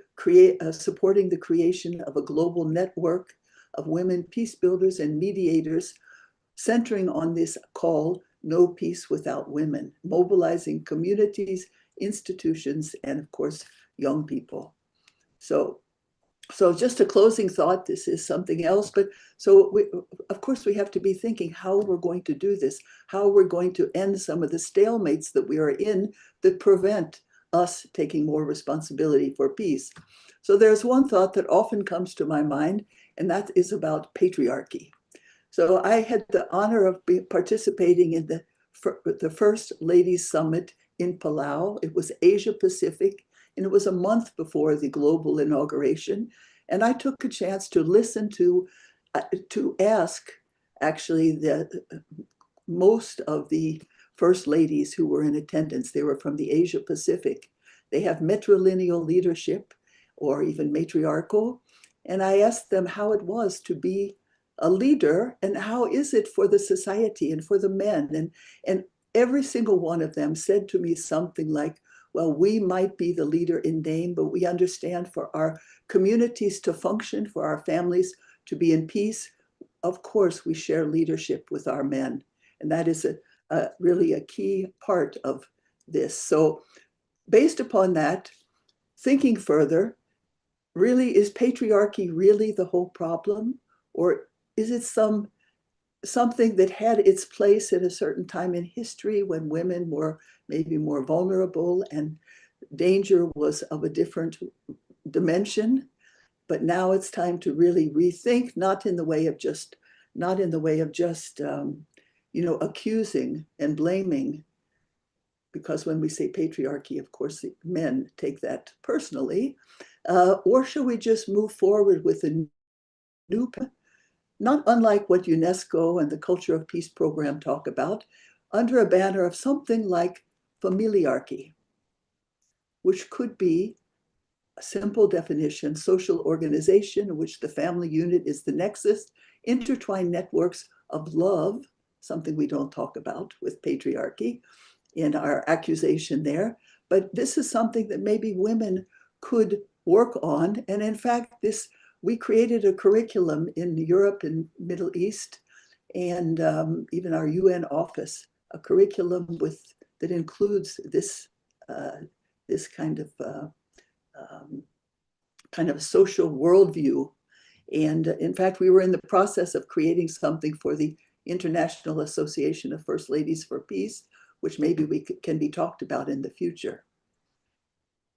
supporting the creation of a global network of women peace builders and mediators, centering on this call, No Peace Without Women, mobilizing communities, institutions, and of course, young people. So just a closing thought, this is something else, but of course we have to be thinking how we're going to do this, how we're going to end some of the stalemates that we are in that prevent us taking more responsibility for peace. So there's one thought that often comes to my mind, and that is about patriarchy. So I had the honor of participating in the First Ladies Summit in Palau. It was Asia Pacific, and it was a month before the global inauguration. And I took a chance to listen to ask actually most of the first ladies who were in attendance. They were from the Asia Pacific. They have matrilineal leadership or even matriarchal. And I asked them how it was to be a leader and how is it for the society and for the men. And every single one of them said to me something like, well, we might be the leader in name, but we understand for our communities to function, for our families to be in peace, of course, we share leadership with our men. And that is really a key part of this. So based upon that, thinking further, really, is patriarchy really the whole problem? Or is it something that had its place at a certain time in history when women were maybe more vulnerable and danger was of a different dimension? But now it's time to really rethink, not in the way of just accusing and blaming, because when we say patriarchy, of course, men take that personally. Or should we just move forward with a new, not unlike what UNESCO and the Culture of Peace program talk about, under a banner of something like familiarchy, which could be a simple definition, social organization in which the family unit is the nexus, intertwined networks of love, something we don't talk about with patriarchy in our accusation there. But this is something that maybe women could work on. And in fact, we created a curriculum in Europe and Middle East, and even our UN office, a curriculum that includes this kind of social worldview. And in fact, we were in the process of creating something for the International Association of First Ladies for Peace, which maybe can be talked about in the future.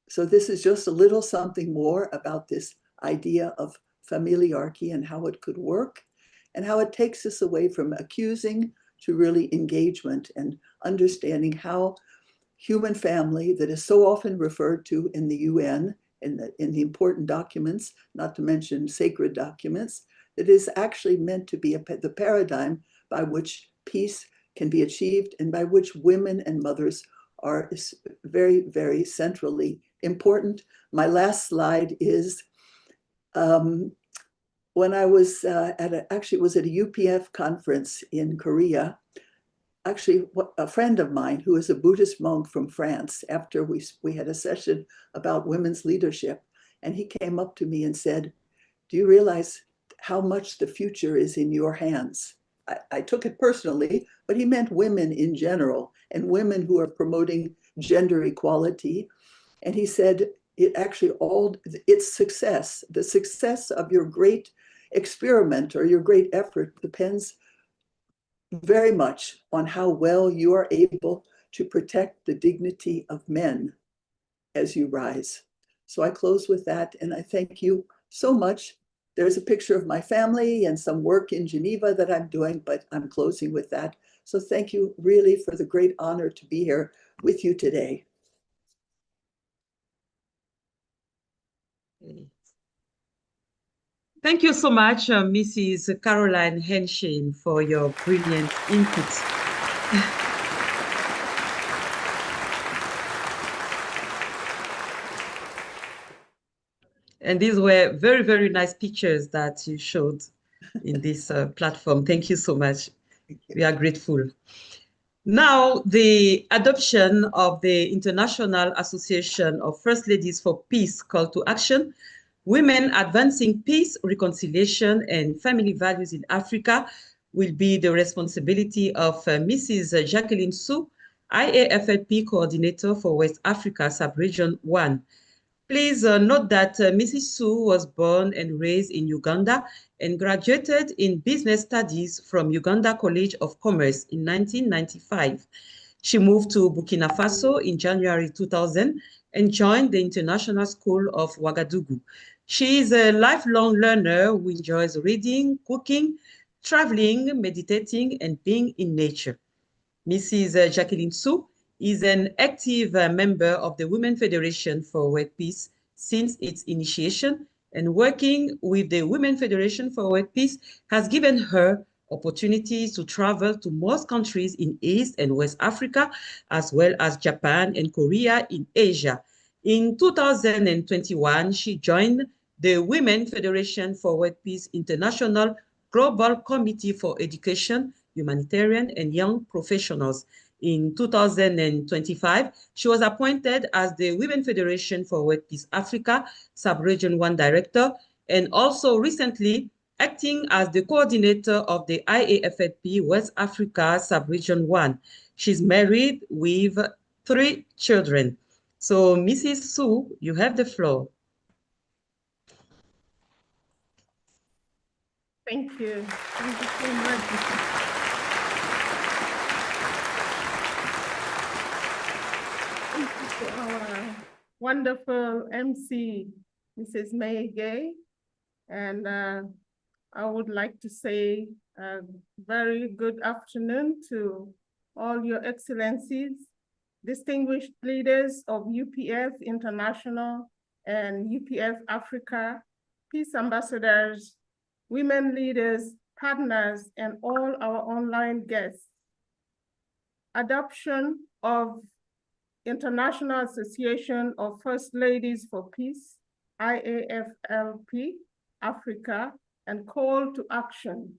So this is just a little something more about this idea of familiarchy and how it could work and how it takes us away from accusing to really engagement and understanding how human family that is so often referred to in the UN in the important documents, not to mention sacred documents, that is actually meant to be the paradigm by which peace can be achieved and by which women and mothers are very, very centrally important. My last slide is when I was actually it was at a UPF conference in Korea. Actually, a friend of mine who is a Buddhist monk from France, after we had a session about women's leadership, and he came up to me and said, "Do you realize how much the future is in your hands?" I took it personally, but he meant women in general and women who are promoting gender equality. And he said, its success, the success of your great experiment or your great effort depends very much on how well you are able to protect the dignity of men as you rise. So I close with that, and I thank you so much. There's a picture of my family and some work in Geneva that I'm doing, but I'm closing with that. So thank you really for the great honor to be here with you today. Thank you so much, Mrs. Caroline Henshin, for your brilliant input. And these were very, very nice pictures that you showed in this platform. Thank you so much. We are grateful. Now, the adoption of the International Association of First Ladies for Peace Call to Action, Women Advancing Peace, Reconciliation, and Family Values in Africa, will be the responsibility of Mrs. Jacqueline Su, IAFLP Coordinator for West Africa Sub-Region 1. Please note that Mrs. Su was born and raised in Uganda and graduated in Business Studies from Uganda College of Commerce in 1995. She moved to Burkina Faso in January 2000 and joined the International School of Ouagadougou. She is a lifelong learner who enjoys reading, cooking, traveling, meditating, and being in nature. Mrs. Jacqueline Su is an active member of the Women Federation for World Peace since its initiation, and working with the Women Federation for World Peace has given her opportunities to travel to most countries in East and West Africa, as well as Japan and Korea in Asia. In 2021, she joined the Women Federation for World Peace International Global Committee for Education, Humanitarian, and Young Professionals. In 2025, she was appointed as the Women Federation for World Peace Africa Sub-Region 1 Director, and also recently acting as the coordinator of the IAFLP West Africa Sub-Region 1. She's married with 3 children. So, Mrs. Su, you have the floor. Thank you. Thank you so much. To our wonderful MC, Mrs. May Gay. And I would like to say a very good afternoon to all your excellencies, distinguished leaders of UPF International and UPF Africa, peace ambassadors, women leaders, partners, and all our online guests. Adoption of International Association of First Ladies for Peace, IAFLP, Africa, and call to action.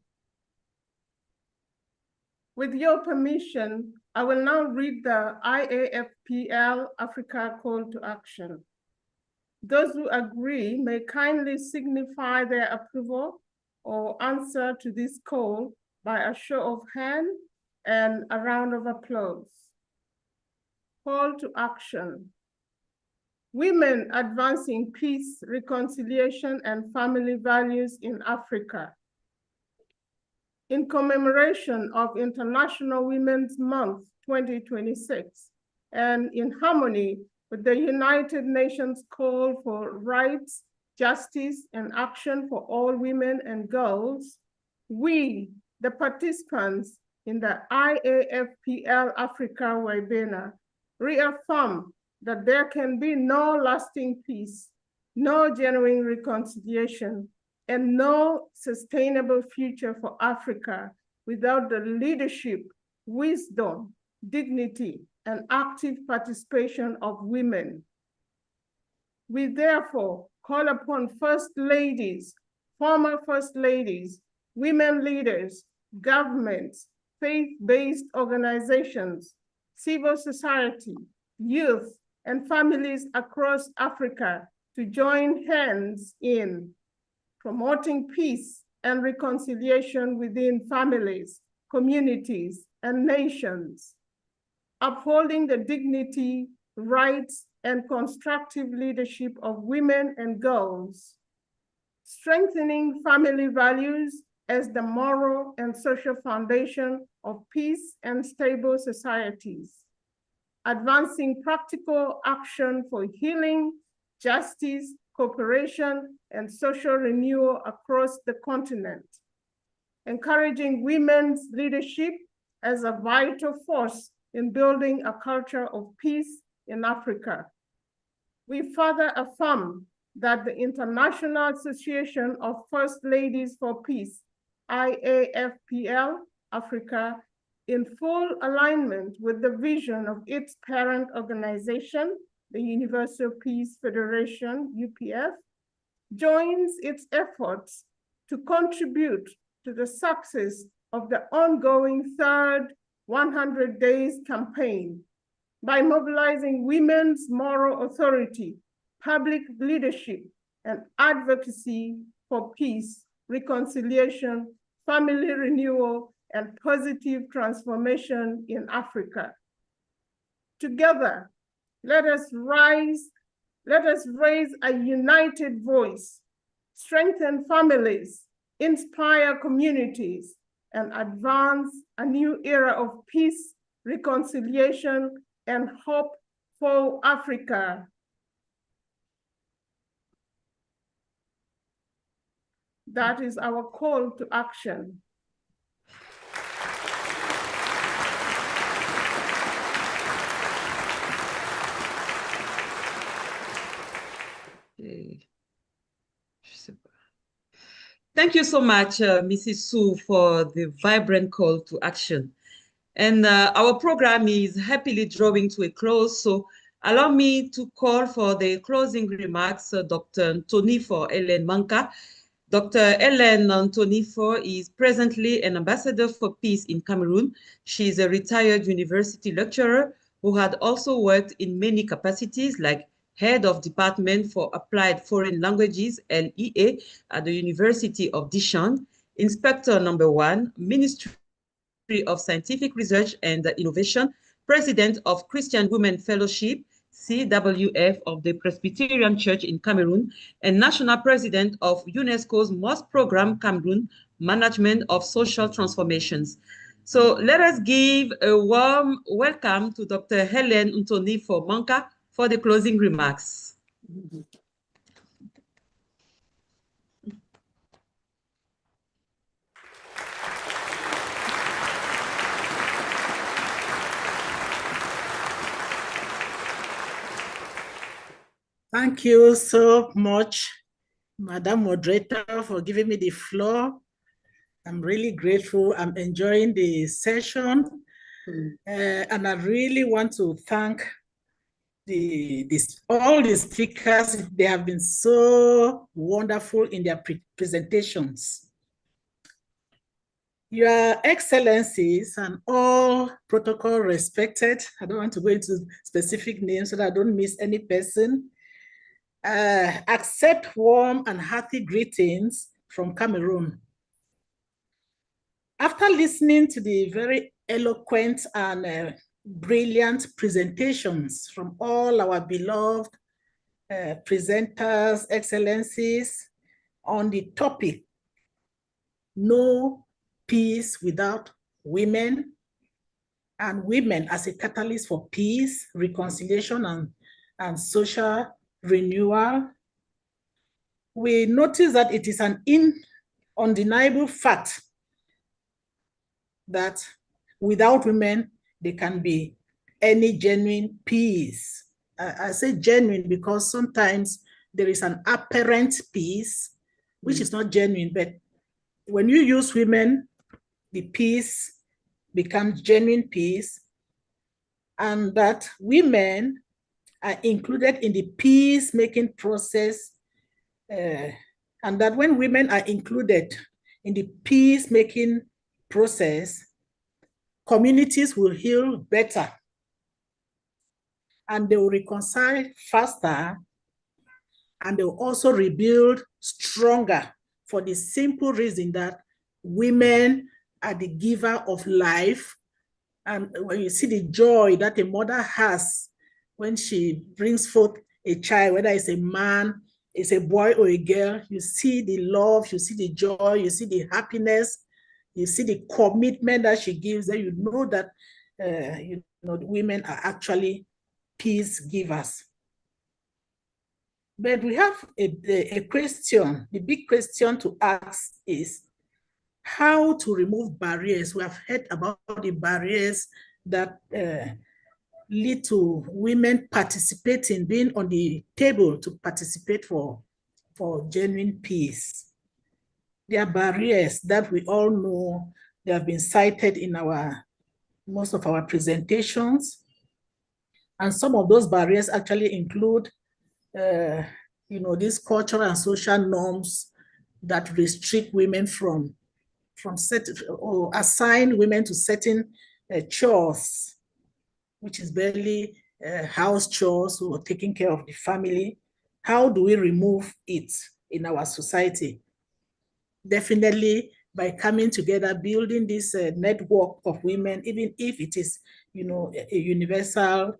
With your permission, I will now read the IAFPL Africa call to action. Those who agree may kindly signify their approval or answer to this call by a show of hands and a round of applause. Call to action. Women advancing peace, reconciliation, and family values in Africa. In commemoration of International Women's Month 2026, and in harmony with the United Nations call for rights, justice, and action for all women and girls, we, the participants in the IAFPL Africa webinar, reaffirm that there can be no lasting peace, no genuine reconciliation, and no sustainable future for Africa without the leadership, wisdom, dignity, and active participation of women. We therefore call upon First Ladies former first ladies, women leaders, governments, faith-based organizations, civil society, youth, and families across Africa to join hands in promoting peace and reconciliation within families, communities, and nations, upholding the dignity, rights, and constructive leadership of women and girls, strengthening family values as the moral and social foundation of peace and stable societies, advancing practical action for healing, justice, cooperation, and social renewal across the continent, encouraging women's leadership as a vital force in building a culture of peace in Africa. We further affirm that the International Association of First Ladies for Peace, IAFPL Africa, in full alignment with the vision of its parent organization, the Universal Peace Federation, UPF, joins its efforts to contribute to the success of the ongoing third 100 Days campaign by mobilizing women's moral authority, public leadership, and advocacy for peace, reconciliation, family renewal, and positive transformation in Africa. Together, let us raise a united voice, strengthen families, inspire communities, and advance a new era of peace, reconciliation, and hope for Africa. That is our call to action. Thank you so much, Mrs. Sue, for the vibrant call to action. And our program is happily drawing to a close, so allow me to call for the closing remarks Dr. Ntonifo Ellen Manka. Dr. Ellen Ntonifo is presently an ambassador for peace in Cameroon. She is a retired university lecturer who had also worked in many capacities like Head of Department for Applied Foreign Languages, LEA, at the University of Dijon, Inspector Number 1, Ministry of Scientific Research and Innovation, President of Christian Women Fellowship, CWF of the Presbyterian Church in Cameroon, and National President of UNESCO's MOS Program Cameroon, Management of Social Transformations. So let us give a warm welcome to Dr. Helen Ntonifo Manka for the closing remarks. Thank you so much, Madam Moderator, for giving me the floor. I'm really grateful. I'm enjoying the session. And I really want to thank all the speakers. They have been so wonderful in their presentations. Your Excellencies and all protocol respected, I don't want to go into specific names so that I don't miss any person. Accept warm and hearty greetings from Cameroon. After listening to the very eloquent and brilliant presentations from all our beloved presenters, Excellencies, on the topic, No Peace Without Women, and women as a catalyst for peace, reconciliation, and social renewal, we notice that it is an undeniable fact that without women, there can be any genuine peace. I say genuine because sometimes there is an apparent peace, which is not genuine, but when you use women, the peace becomes genuine peace, and that women are included in the peacemaking process and that when women are included in the peacemaking process, communities will heal better and they will reconcile faster, and they will also rebuild stronger, for the simple reason that women are the giver of life. And when you see the joy that a mother has when she brings forth a child, whether it's a man, it's a boy or a girl, you see the love, you see the joy, you see the happiness, you see the commitment that she gives, then you know that women are actually peace givers. But we have a question. The big question to ask is how to remove barriers. We have heard about the barriers that lead to women participating, being on the table to participate for genuine peace. There are barriers that we all know. They have been cited in most of our presentations. And some of those barriers actually include these cultural and social norms that restrict women from or assign women to certain chores, which is barely house chores or taking care of the family. How do we remove it in our society? Definitely by coming together, building this network of women, even if it is, a universal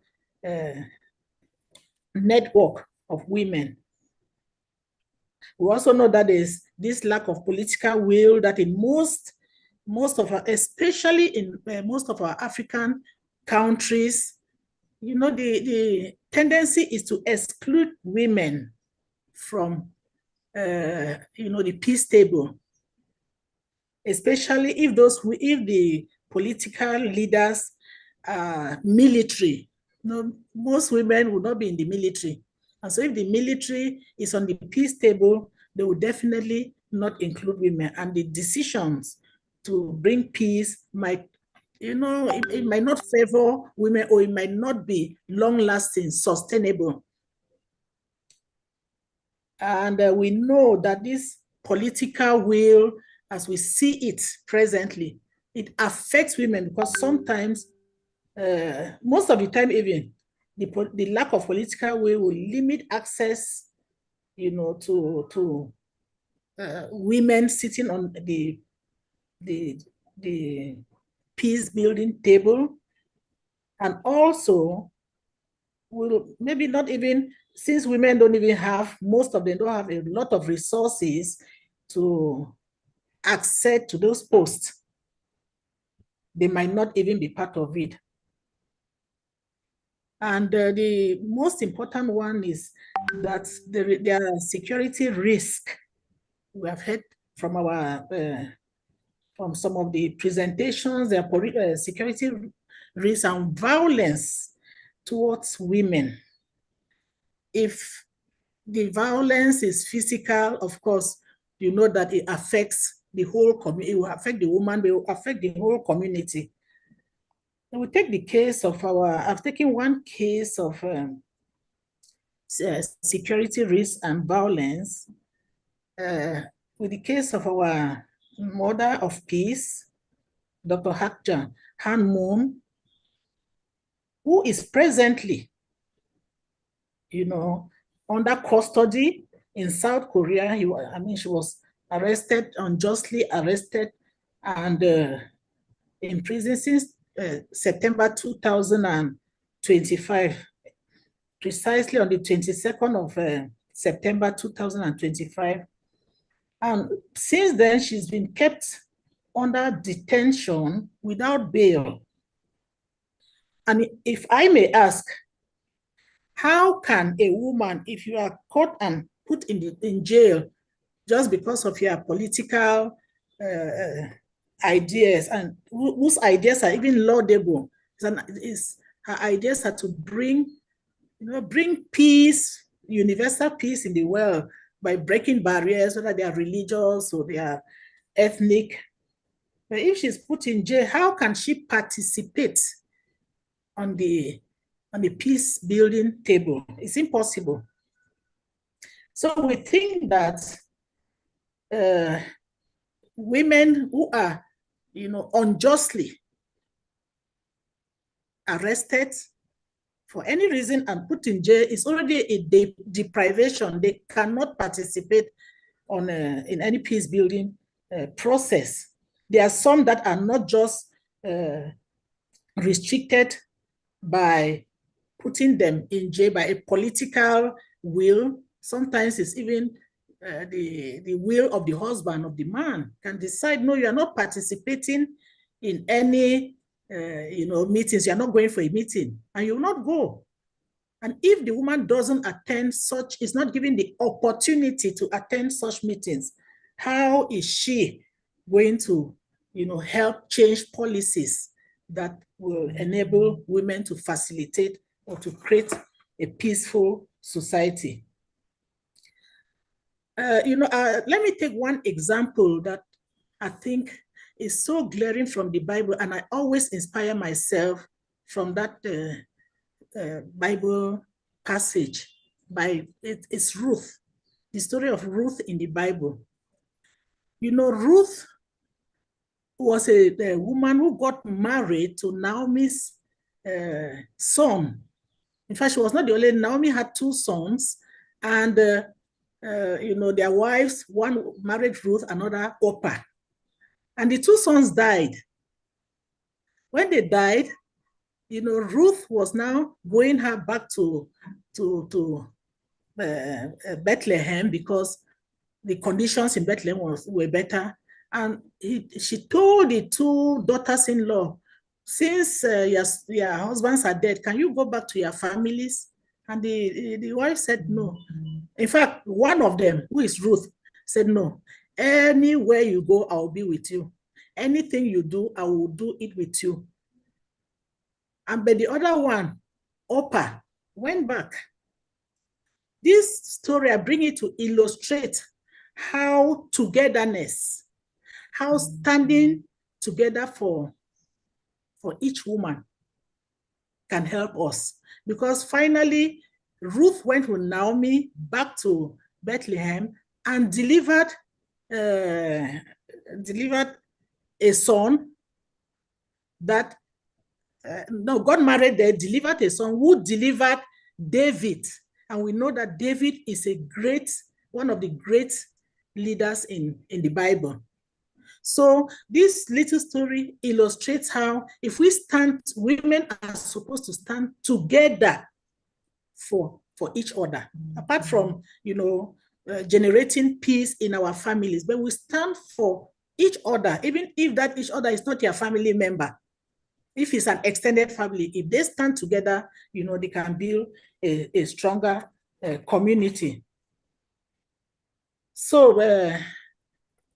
network of women. We also know that there's this lack of political will that in most of our, especially in most of our African countries, the tendency is to exclude women from, the peace table, especially if the political leaders are military. Most women will not be in the military. And so if the military is on the peace table, they will definitely not include women. And the decisions to bring peace might, it might not favor women, or it might not be long-lasting, sustainable. And we know that this political will, as we see it presently, it affects women because sometimes, most of the time even, the lack of political will limit access, to women sitting on the peace building table, and also will maybe not even, since women don't even have, most of them don't have a lot of resources to access to those posts, they might not even be part of it. And the most important one is that there are security risks. We have heard from from some of the presentations, there are security risks and violence towards women. If the violence is physical, of course, you know that it affects the whole community. It will affect the woman, but it will affect the whole community. And we take the case of I've taken one case of security risk and violence with the case of our Mother of Peace, Dr. Hakja Han Moon, who is presently, under custody in South Korea. She was arrested, unjustly arrested, and in prison since September 2025, precisely on the 22nd of September 2025. And since then, she's been kept under detention without bail. And if I may ask, how can a woman, if you are caught and put in jail just because of your political ideas, and whose ideas are even laudable, her ideas are to bring peace, universal peace in the world by breaking barriers, whether they are religious or they are ethnic. But if she's put in jail, how can she participate on the peace building table? It's impossible. So we think that women who are, unjustly arrested for any reason and put in jail is already a deprivation. They cannot participate in any peace building process. There are some that are not just restricted by putting them in jail by a political will. Sometimes it's even the will of the husband, of the man, can decide, no, you are not participating in any meetings. You are not going for a meeting, and you will not go. And if the woman doesn't attend such, is not given the opportunity to attend such meetings, how is she going to, help change policies that will enable women to facilitate or to create a peaceful society? Let me take one example that I think is so glaring from the Bible, and I always inspire myself from that Bible passage. It's Ruth, the story of Ruth in the Bible. Ruth was a woman who got married to Naomi's son. In fact, she was not the only. Naomi had two sons, and their wives, one married Ruth, another Orpah. And the two sons died. When they died, Ruth was now going her back to Bethlehem because the conditions in Bethlehem were better. And she told the two daughters-in-law, since your husbands are dead, can you go back to your families? And the wife said no. In fact, one of them, who is Ruth, said no. Anywhere you go, I will be with you. Anything you do, I will do it with you. But the other one, Orpah, went back. This story, I bring it to illustrate how togetherness, how standing together for each woman can help us. Because finally, Ruth went with Naomi back to Bethlehem and delivered a son that, God married there, delivered a son who delivered David. And we know that David is one of the great leaders in the Bible. So this little story illustrates how if we stand, women are supposed to stand together for each other, apart from, generating peace in our families, but we stand for each other, even if that each other is not your family member. If it's an extended family, if they stand together, they can build a stronger community. So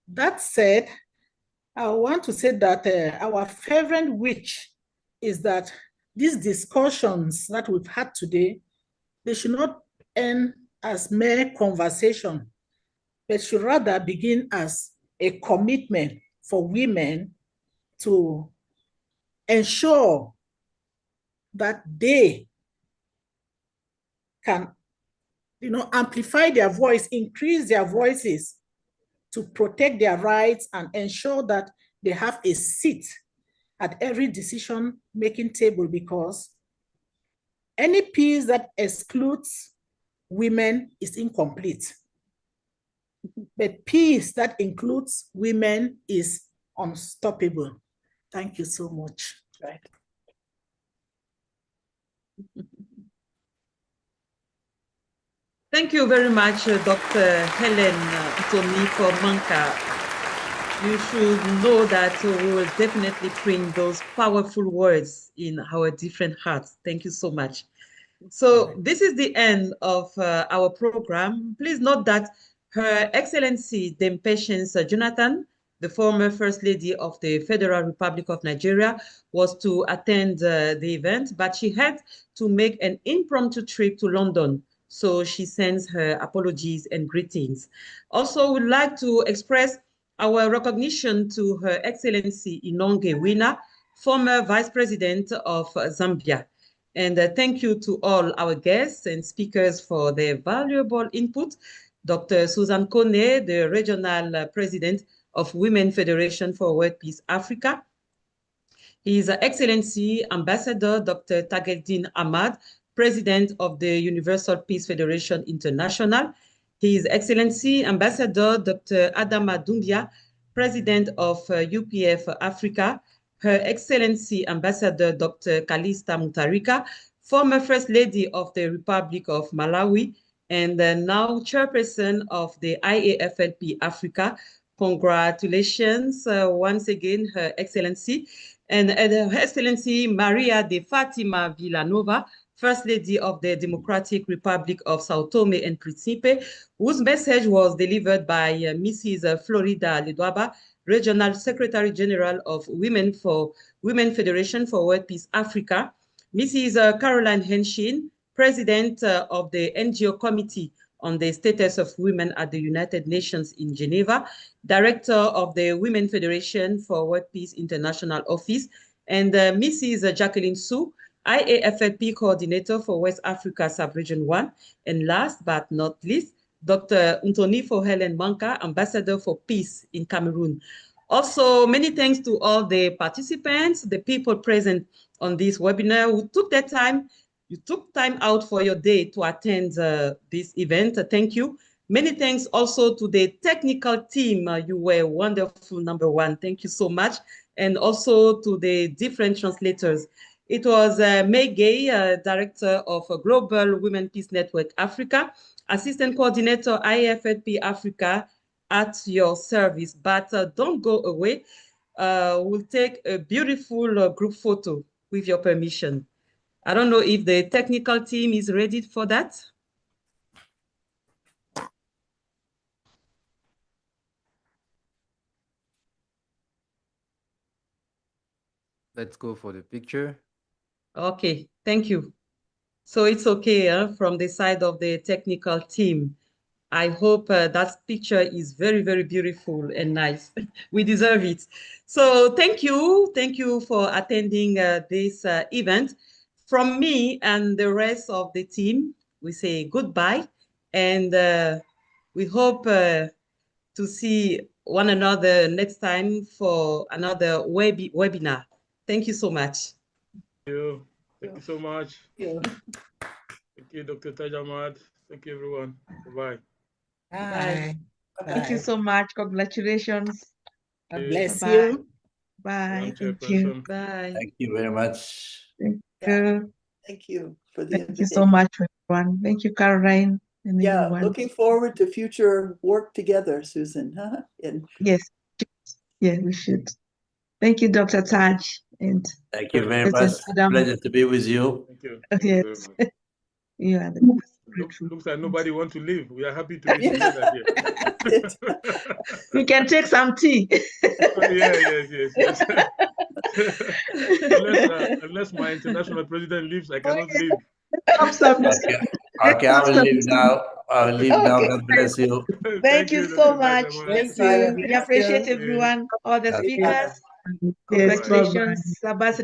that said, I want to say that our fervent wish is that these discussions that we've had today, they should not end as mere conversation, but should rather begin as a commitment for women to ensure that they can, amplify their voice, increase their voices to protect their rights and ensure that they have a seat at every decision-making table, because any peace that excludes women is incomplete. But peace that includes women is unstoppable. Thank you so much. Right. Thank you very much, Dr. Helen Itomi Manka. You should know that we will definitely bring those powerful words in our different hearts. Thank you so much. So this is the end of our program. Please note that Her Excellency Dame Patience Jonathan, the former First Lady of the Federal Republic of Nigeria, was to attend the event, but she had to make an impromptu trip to London. So she sends her apologies and greetings. Also, we'd like to express our recognition to Her Excellency Inonge Wina, former Vice President of Zambia. And thank you to all our guests and speakers for their valuable input. Dr. Susan Kone, the Regional President of Women Federation for World Peace Africa. His Excellency Ambassador Dr. Tageddine Ahmad, President of the Universal Peace Federation International. His Excellency Ambassador Dr. Adama Doumbia, President of UPF Africa. Her Excellency Ambassador Dr. Kalista Mutharika, former First Lady of the Republic of Malawi, and now Chairperson of the IAFLP Africa. Congratulations once again, Her Excellency. And Her Excellency Maria de Fatima Villanova, First Lady of the Democratic Republic of Sao Tome and Principe, whose message was delivered by Mrs. Florida Ledwaba, Regional Secretary General of Women Federation for World Peace Africa, Mrs. Caroline Henshin, President of the NGO Committee on the Status of Women at the United Nations in Geneva, Director of the Women Federation for World Peace International Office, and Mrs. Jacqueline Su, IAFLP Coordinator for West Africa Sub-Region 1, and last but not least, Dr. Ntonifo Helen Manka, Ambassador for Peace in Cameroon. Also, many thanks to all the participants, the people present on this webinar who took their time. You took time out for your day to attend this event. Thank you. Many thanks also to the technical team. You were wonderful, number one. Thank you so much. And also to the different translators. It was May Gay, Director of Global Women Peace Network Africa, Assistant Coordinator IFLP Africa, at your service. But don't go away. We'll take a beautiful group photo with your permission. I don't know if the technical team is ready for that. Let's go for the picture. Okay, thank you. So it's okay from the side of the technical team. I hope that picture is very, very beautiful and nice. We deserve it. So thank you. Thank you for attending this event. From me and the rest of the team, we say goodbye. And we hope to see one another next time for another webinar. Thank you so much. Thank you. Thank you so much. Thank you, Dr. Taj Ahmad. Thank you, everyone. Bye-bye. Bye. Thank you so much. Congratulations. God bless Bye. you. Bye. Thank you. Bye. Thank you very much. Thank you. Thank you for the Thank you so much, everyone. Thank you, Caroline. And everyone. Looking forward to future work together, Susan. Huh? And yes, yeah, we should. Thank you, Dr. Taj. And thank you very much. Pleasure to be with you. Thank you. Yes. You are the looks like nobody wants to leave. We are happy to be together here. We can take some tea. Yes. Unless my international president leaves, I cannot leave. Okay, I will leave now. I will leave now. God bless you. Thank you so much. Thank you. We appreciate everyone, all the speakers. Congratulations, Ambassador.